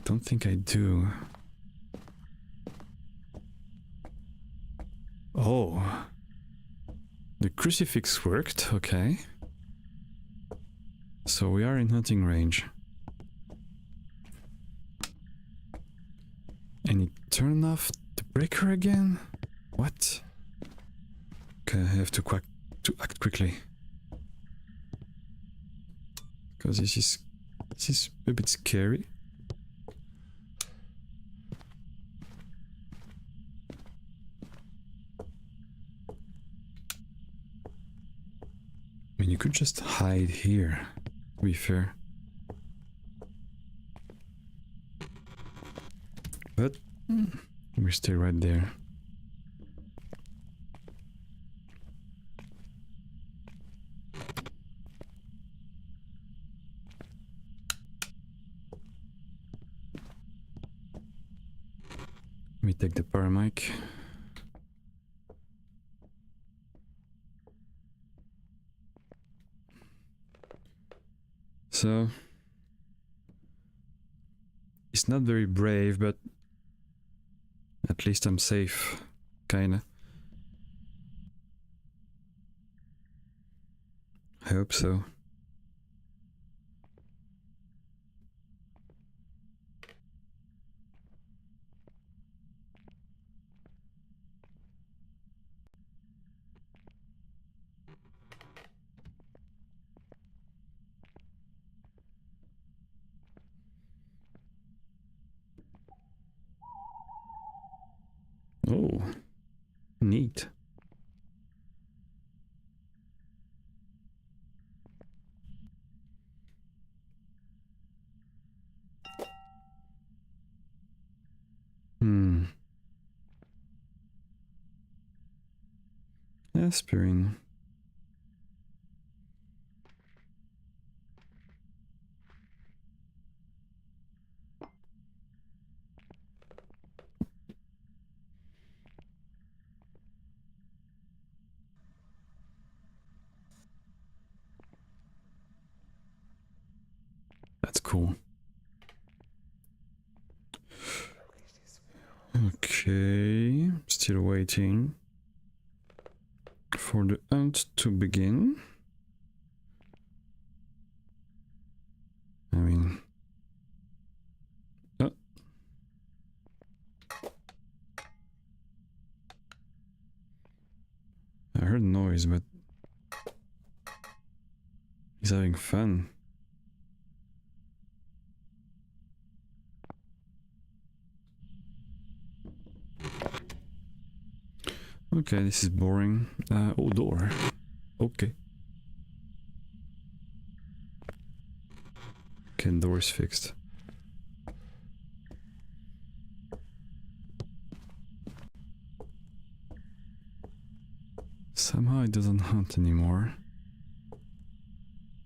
Don't think I do. Oh. The crucifix worked, okay. So we are in hunting range. And it turned off the breaker again? What? Okay, I have to act quickly. Because this is a bit scary. I mean, you could just hide here, to be fair. But we stay right there. Let me take the power mic. So it's not very brave, but at least I'm safe, kinda. I hope so. Oh, neat. Aspirin. That's cool. Okay, still waiting for the hunt to begin. I mean, I heard noise, but He's having fun. Okay, this is boring. Oh, door. Okay. Okay, door is fixed. Somehow it doesn't hunt anymore.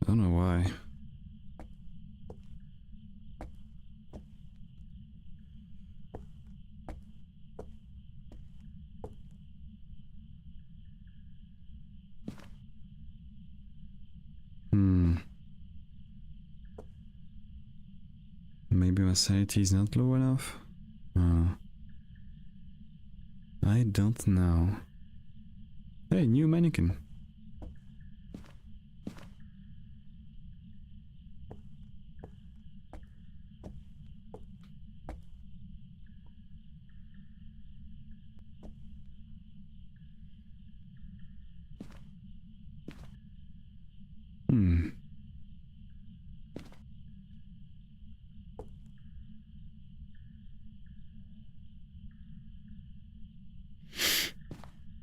I don't know why. Maybe my sanity is not low enough? I don't know. Hey, new mannequin.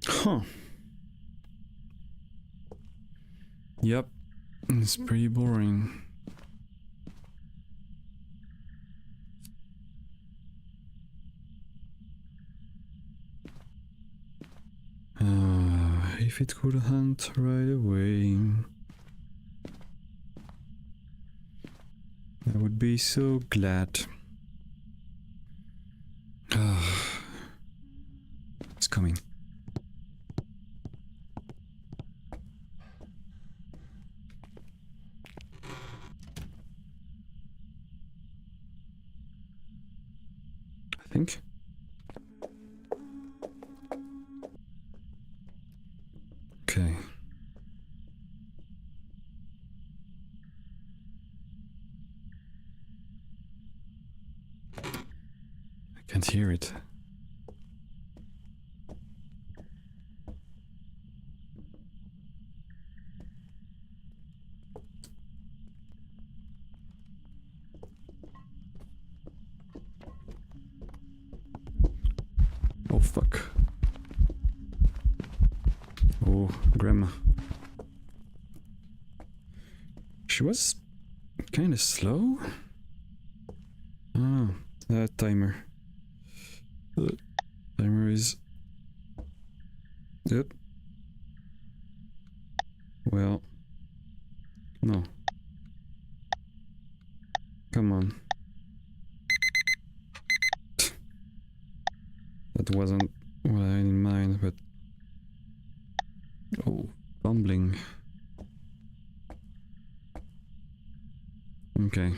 Huh. Yep. It's pretty boring. If it could hunt right away, I would be so glad. It's coming. I think. Okay. I can't hear it. Oh fuck. Oh, grandma. She was kind of slow. Ah, that timer. The timer is... Yep. Well... No. Come on. That wasn't what I had in mind, but... Oh, bumbling. Okay.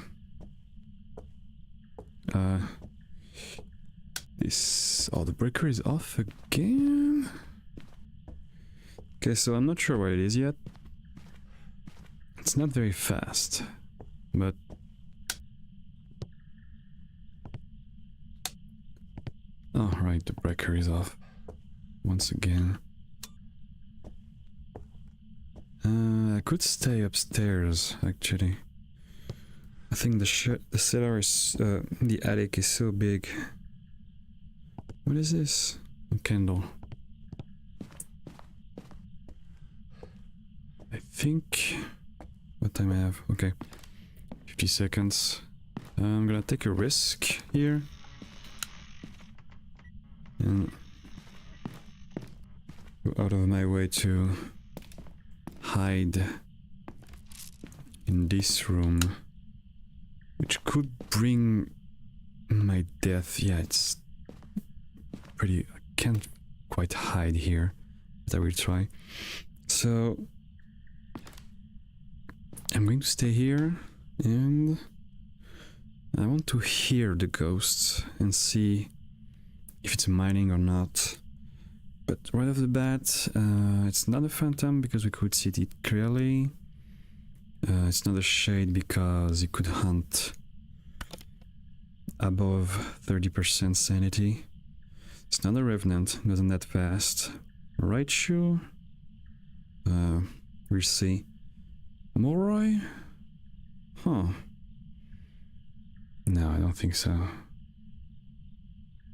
This... Oh, the breaker is off again? Okay, so I'm not sure what it is yet. It's not very fast, but... Oh, right, the breaker is off. Once again. I could stay upstairs, actually. I think the cellar is... the attic is so big. What is this? A candle. I think... What time I have? Okay. 50 seconds. I'm gonna take a risk here. And go out of my way to hide in this room, which could bring my death. Yeah, it's pretty... I can't quite hide here, but I will try. So I'm going to stay here, and I want to hear the ghosts and see if it's mining or not. But right off the bat, it's not a phantom because we could see it clearly. It's not a shade because it could hunt above 30% sanity. It's not a revenant, wasn't that fast. Right, sure? We'll see. Moroi? Huh. No, I don't think so.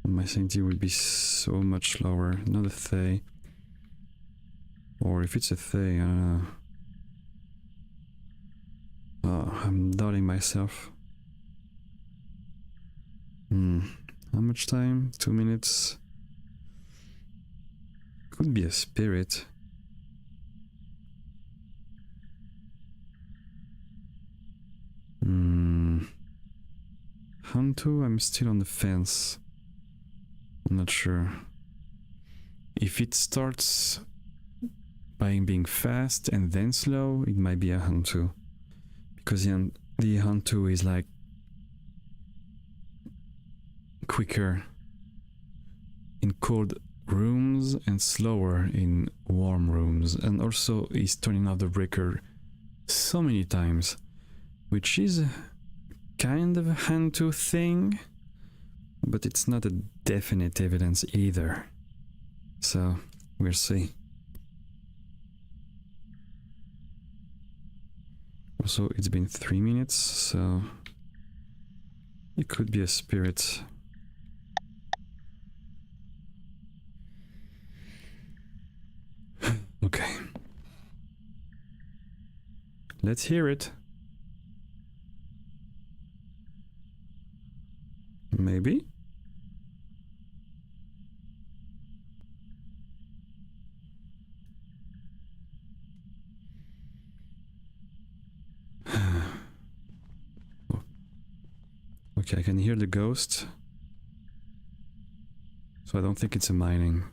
My sanity would be so much lower. Not a Thay. Or if it's a Thay, I don't know. Oh, I'm doubting myself. How much time? 2 minutes? Could be a spirit. Hantu, I'm still on the fence. I'm not sure. If it starts by being fast and then slow, it might be a Hantu. Because the Hantu is like quicker in cold rooms and slower in warm rooms, and also is turning off the breaker so many times, which is kind of a Hantu thing, but it's not a definite evidence either. So we'll see. Also, it's been 3 minutes, so it could be a spirit. Okay. Let's hear it. Maybe? Okay, I can hear the ghost. So I don't think it's a mining.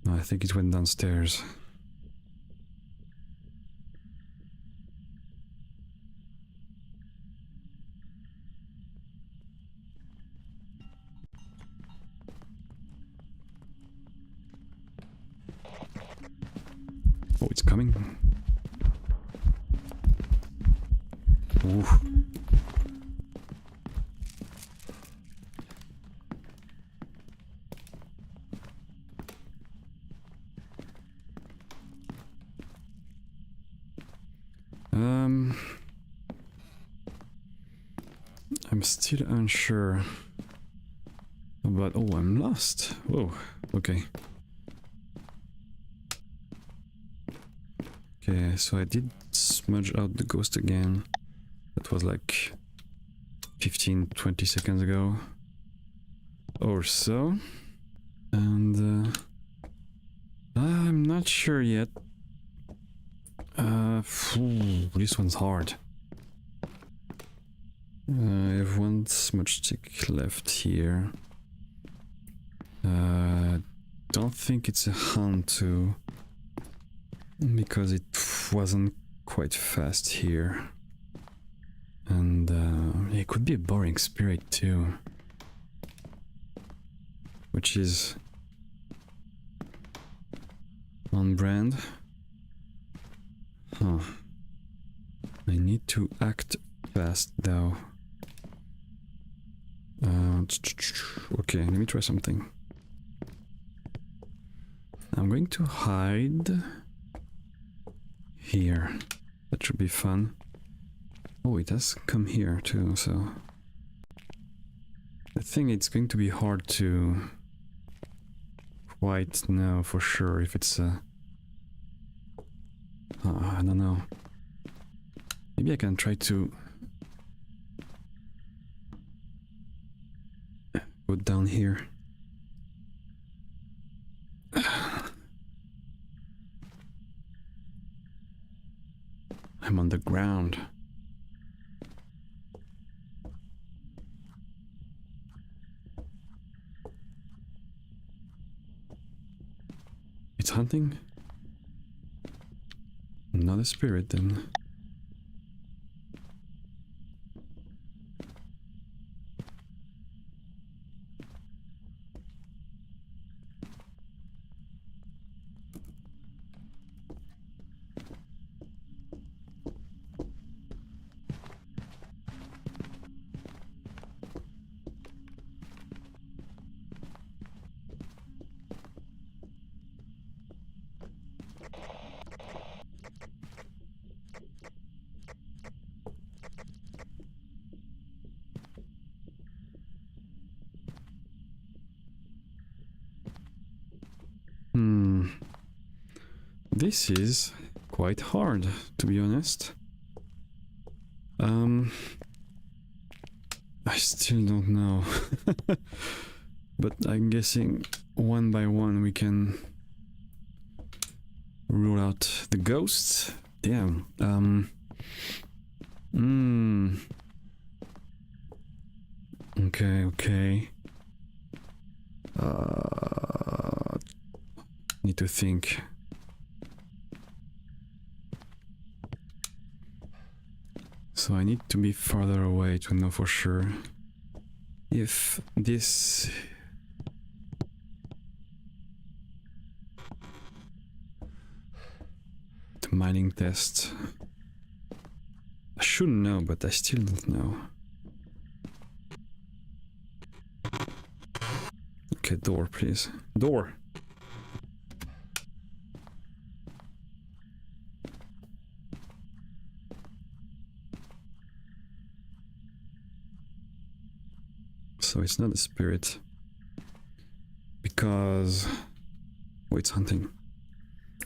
No, I think it went downstairs. Oh, it's coming. Ooh. I'm still unsure. But oh, I'm lost. Whoa. Okay. Okay, so I did smudge out the ghost again. That was like 15-20 seconds ago or so. And I'm not sure yet. This one's hard. I have one smudge stick left here. Don't think it's a Hantu because it wasn't quite fast here. And it could be a boring spirit too, which is on brand. Huh. I need to act fast though. Okay, let me try something. I'm going to hide here. That should be fun. Oh, it has come here too, so I think it's going to be hard to quite know for sure if it's a... I don't know. Maybe I can try to go down here. I'm on the ground. It's hunting? Not a spirit then. This is quite hard, to be honest. I still don't know. But I'm guessing one by one we can rule out the ghosts. Damn. Okay. Need to think. So I need to be farther away to know for sure if this the mining test. I should know, but I still don't know. Okay, door, please. Door! So it's not a spirit. Because... oh, it's hunting.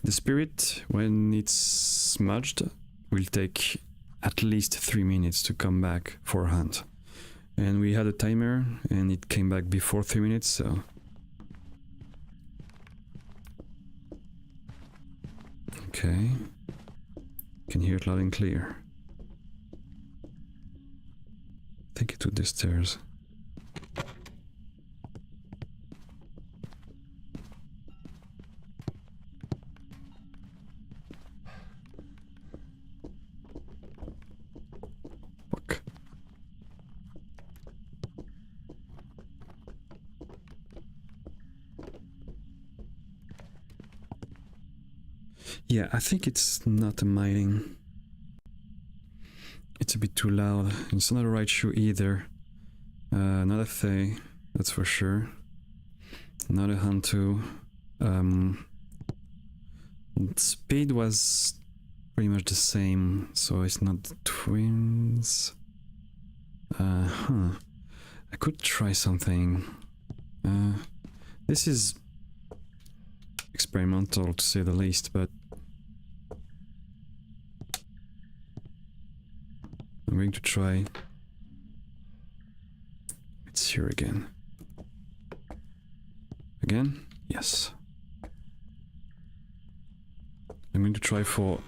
The spirit, when it's smudged, will take at least 3 minutes to come back for a hunt. And we had a timer, and it came back before 3 minutes, so... okay. Can hear it loud and clear. Take it to the stairs. Fuck. Yeah, I think it's not a mining. It's a bit too loud. It's not a right shoe either. Not a Fae, that's for sure. Not a Hantu. Speed was pretty much the same, so it's not the twins. I could try something. This is experimental to say the least, but I'm going to try. It's here again. Again? Yes. I'm going to try for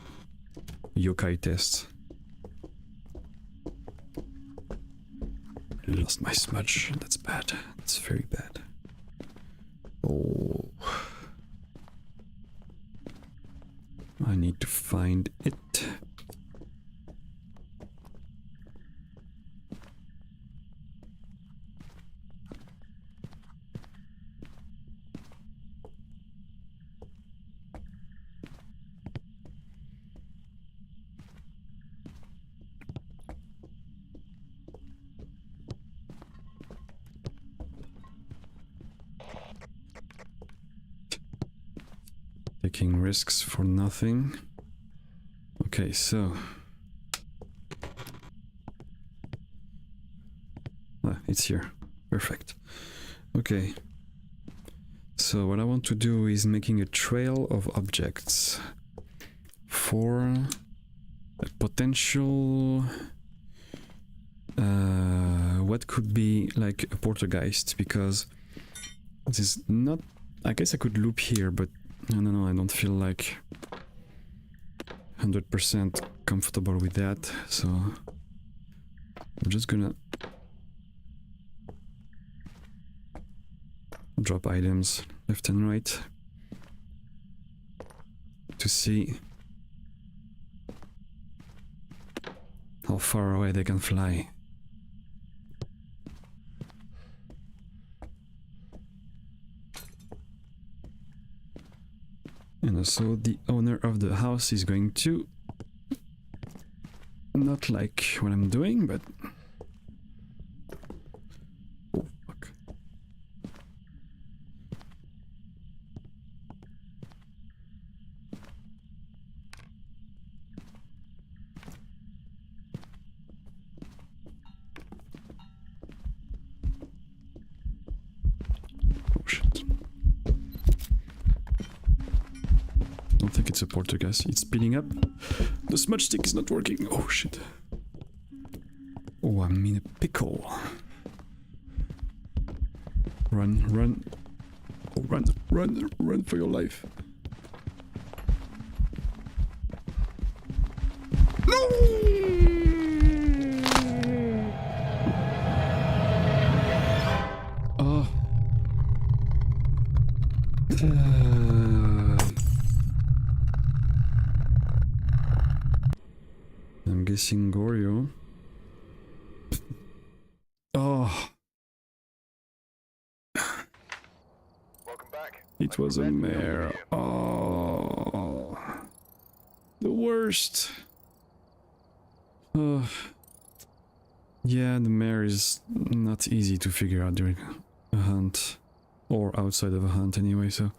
yokai test. I lost my smudge. That's bad. That's very bad. Oh. I need to find it. Taking risks for nothing. Okay, so... ah, it's here. Perfect. Okay. So what I want to do is making a trail of objects for a potential... what could be like a poltergeist, because this is not... I guess I could loop here, but I don't know, I don't feel like 100% comfortable with that, so I'm just gonna drop items left and right to see how far away they can fly. And also the owner of the house is going to not like what I'm doing, but... oh, fuck. Oh shit. think it's a poltergeist. It's speeding up. The smudge stick is not working. Oh shit. Oh, I'm in a pickle. Run, run. Oh, run, run, run for your life. No! Oh. I'm guessing Gorio. Oh. Welcome back. It was a mare. Oh. The worst. Yeah, the mare is not easy to figure out during a hunt. Or outside of a hunt anyway, so...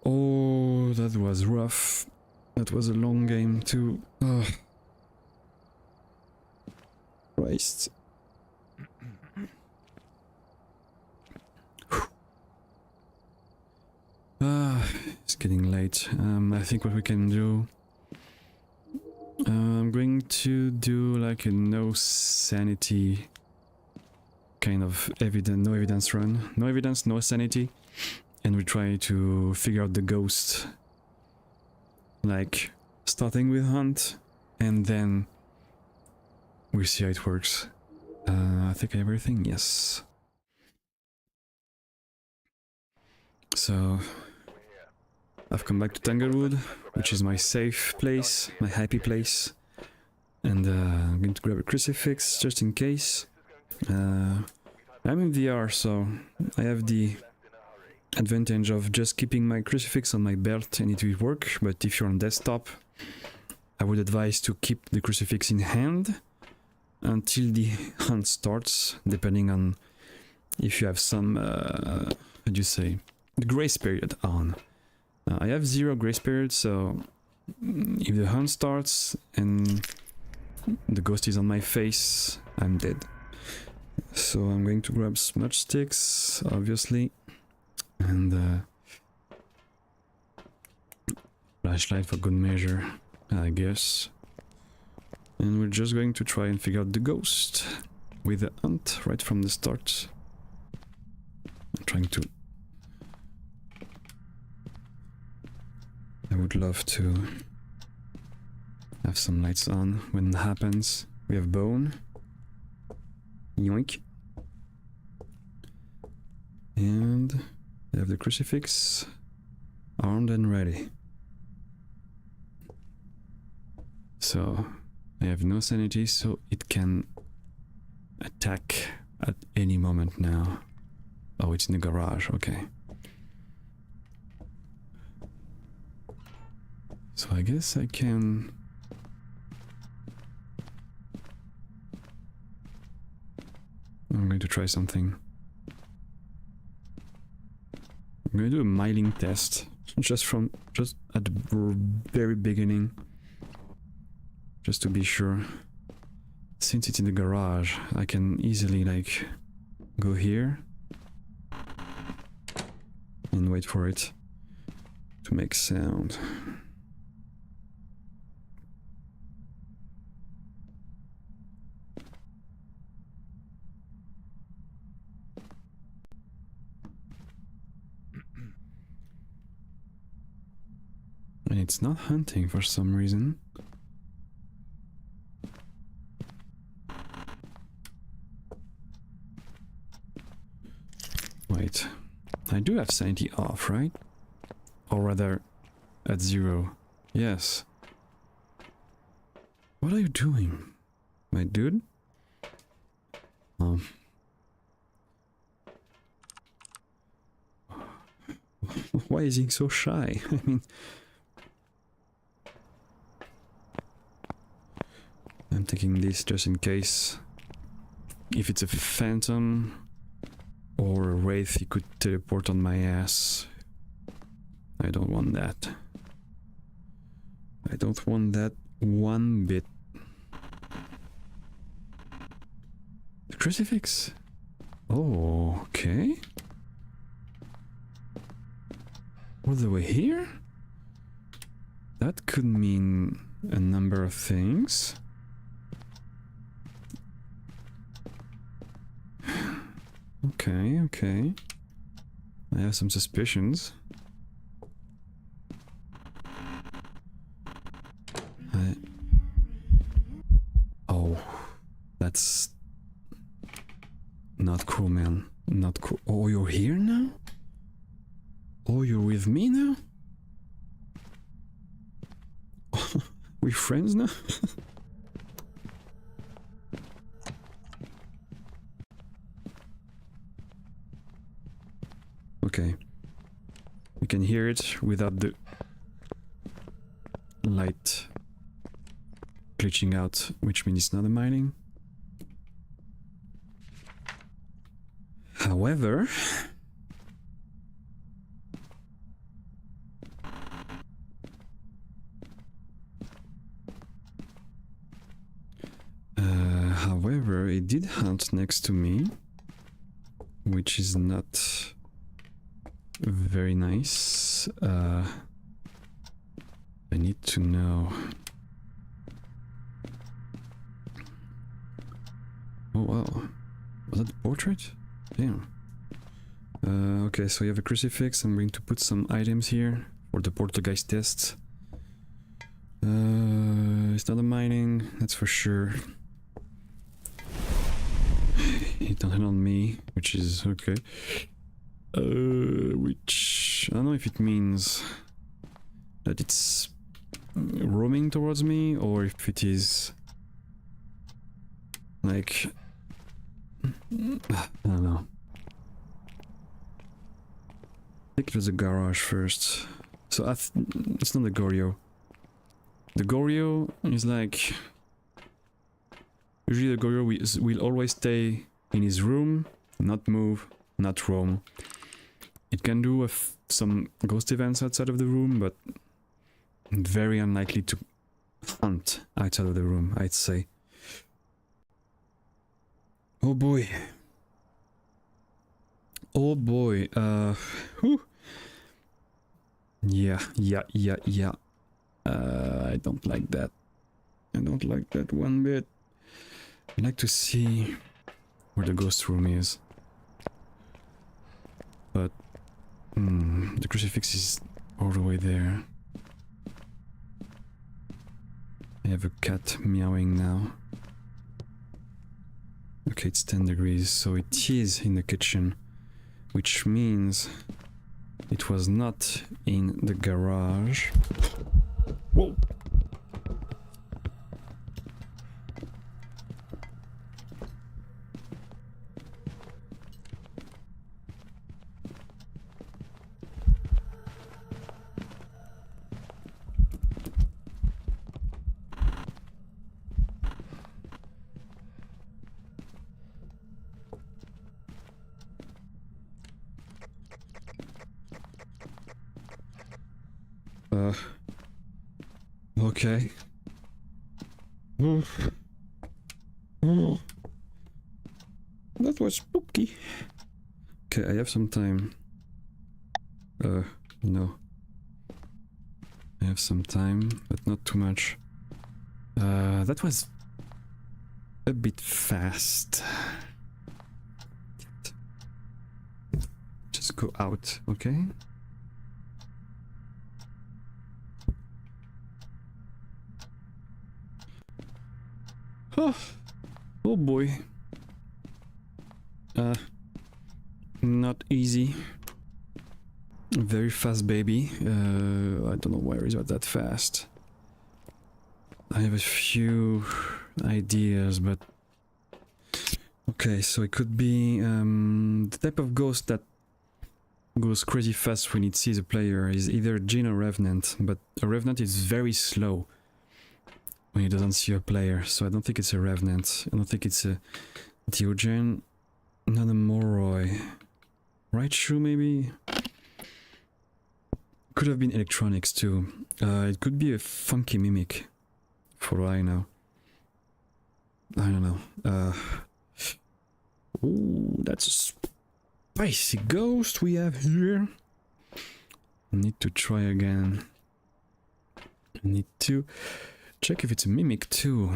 Oh, that was rough. That was a long game too. Christ. It's getting late. I think what we can do... I'm going to do like a no sanity kind of no evidence run. No evidence, no sanity. And we try to figure out the ghost. Like, starting with hunt, and then we see how it works. I think I have everything, yes. So, I've come back to Tanglewood, which is my safe place, my happy place. And I'm going to grab a crucifix, just in case. I'm in VR, so I have the advantage of just keeping my crucifix on my belt and it will work. But if you're on desktop, I would advise to keep the crucifix in hand until the hunt starts, depending on if you have some, how do you say, the grace period on. I have 0 grace period, so if the hunt starts and the ghost is on my face, I'm dead. So I'm going to grab smudge sticks, obviously, and flashlight for good measure, I guess. And we're just going to try and figure out the ghost with the hunt right from the start. I'm trying to... I would love to have some lights on when it happens. We have bone. Yoink. And I have the crucifix armed and ready. So I have no sanity, so it can attack at any moment now. Oh, it's in the garage, okay. So I guess I can... I'm going to try something. I'm going to do a miling test, just at the very beginning, just to be sure. Since it's in the garage, I can easily like go here and wait for it to make sound. And it's not hunting for some reason. Wait, I do have sanity off, right? Or rather, at 0. Yes. What are you doing, my dude? Why is he so shy? I mean... I'm taking this just in case. If it's a phantom or a wraith, he could teleport on my ass. I don't want that. I don't want that one bit. The crucifix? Oh, okay. All the way here? That could mean a number of things. Okay, okay. I have some suspicions. Oh, that's not cool, man. Not cool. Oh, you're here now? Oh, you're with me now? We friends now? Okay. We can hear it without the light glitching out, which means it's not a mining. However, it did hunt next to me, which is not very nice. I need to know. Oh wow, was that the portrait? Damn. Okay, so you have a crucifix. I'm going to put some items here for the poltergeist tests. It's not a mining, that's for sure. It don't hit on me, which is okay. Which I don't know if it means that it's roaming towards me or if it is like I don't know. I think it was a garage first. So it's not the Goryo. The Goryo is like usually the Goryo will always stay in his room, not move, not roam. It can do some ghost events outside of the room, but very unlikely to hunt outside of the room, I'd say. Oh boy. Oh boy. Whew. Yeah. I don't like that. I don't like that one bit. I'd like to see where the ghost room is. But the crucifix is all the way there. I have a cat meowing now. Okay, it's 10 degrees, so it is in the kitchen, which means it was not in the garage. Whoa! Okay. That was spooky. Okay, I have some time. No. I have some time, but not too much. That was a bit fast. Just go out, okay? Oh boy. Not easy. Very fast baby. I don't know why it's not that fast. I have a few ideas, but... Okay, so it could be the type of ghost that goes crazy fast when it sees a player is either Jinn or Revenant, but a Revenant is very slow when he doesn't see a player, so I don't think it's a Revenant. I don't think it's a Diogen, not a Moroi. Right shoe maybe? Could have been electronics too. It could be a funky mimic, for all I know. I don't know. Ooh, that's a spicy ghost we have here. I need to try again. I need to check if it's a mimic too.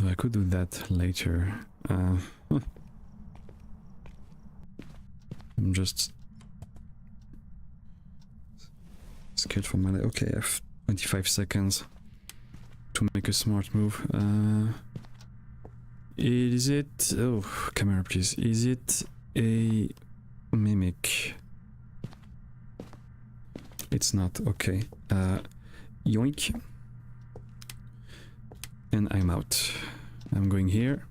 I could do that later. I'm just scared for my life. Okay, I have 25 seconds to make a smart move. Is it... Oh, camera please. Is it a mimic? It's not. Okay. Yoink. And I'm out. I'm going here.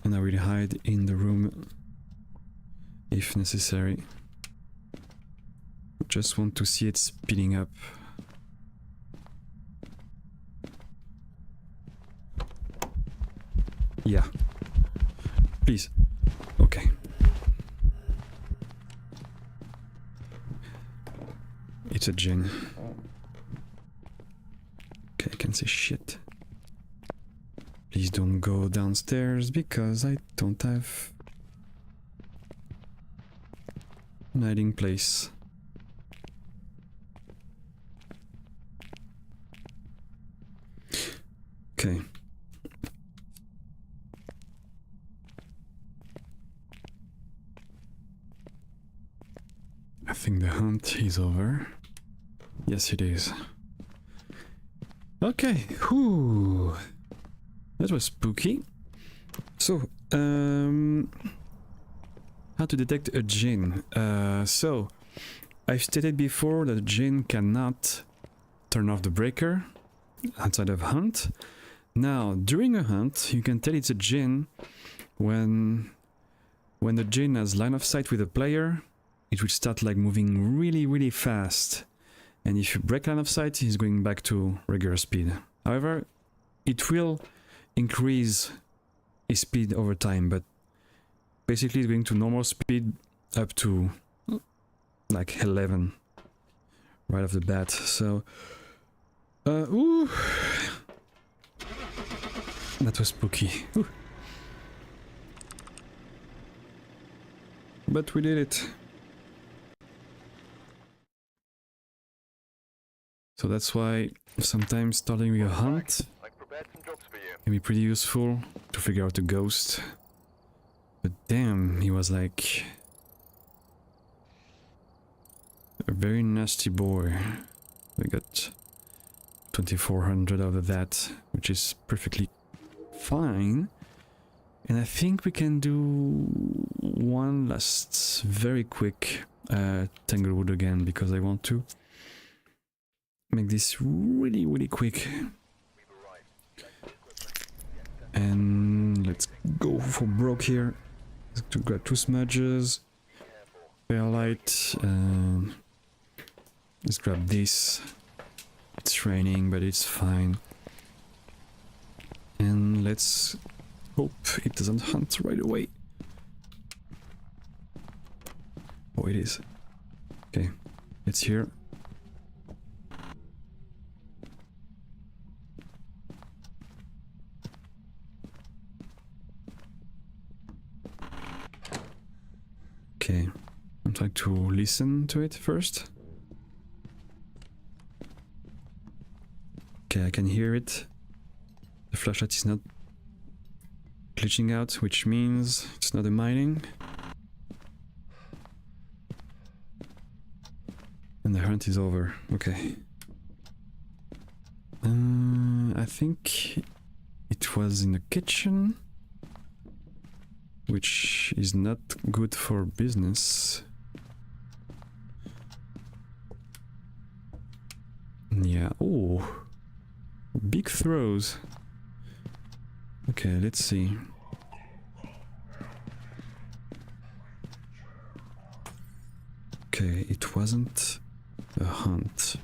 And I will hide in the room if necessary. Just want to see it speeding up. Yeah. Please. Okay. It's a djinn. Okay, I can say shit. Please don't go downstairs because I don't have an hiding place. Okay. I think the hunt is over. Yes, it is. Okay, whew. That was spooky. So, how to detect a djinn? So, I've stated before that a djinn cannot turn off the breaker outside of hunt. Now, during a hunt, you can tell it's a djinn when the djinn has line of sight with a player. It will start like moving really fast, and if you break line of sight, he's going back to regular speed. However, it will increase his speed over time, but basically it's going to normal speed up to like 11 right off the bat. So, ooh, that was spooky. Ooh. But we did it. So that's why sometimes starting with a hunt can be pretty useful to figure out a ghost. But damn, he was like a very nasty boy. We got 2400 out of that, which is perfectly fine. And I think we can do one last very quick Tanglewood again, because I want to make this really quick. And let's go for broke here. To grab 2 smudges, fairlight. Let's grab this. It's raining, but it's fine. And let's hope it doesn't hunt right away. Oh, it is. Okay, it's here. Okay, I'm trying to listen to it first. Okay, I can hear it. The flashlight is not glitching out, which means it's not a mining. And the hunt is over. Okay. I think it was in the kitchen, which is not good for business. Yeah, oh, big throws. Okay, let's see. Okay, it wasn't a hunt.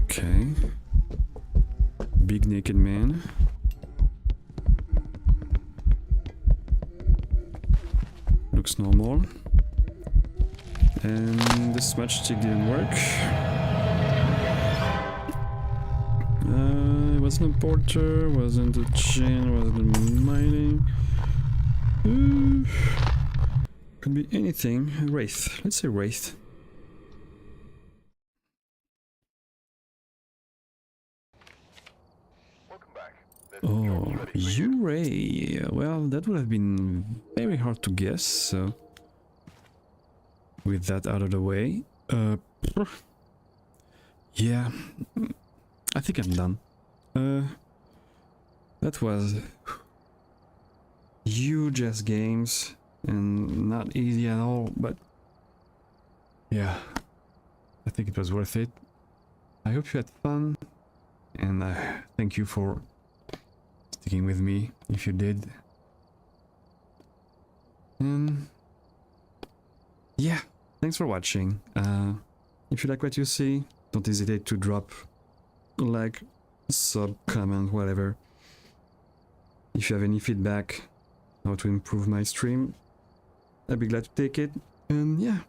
Okay. Big naked man. Looks normal. And the smudge stick didn't work. It Was no porter, wasn't a chain, wasn't a mining. Could be anything. Wraith. Let's say Wraith. Welcome back. Oh, U-Ray. Well, that would have been very hard to guess, so... With that out of the way... yeah... I think I'm done. That was... huge ass games, and not easy at all, but... yeah... I think it was worth it. I hope you had fun, and thank you for sticking with me, if you did. And yeah, thanks for watching. If you like what you see, don't hesitate to drop a like, sub, comment, whatever. If you have any feedback, how to improve my stream, I'd be glad to take it. And yeah,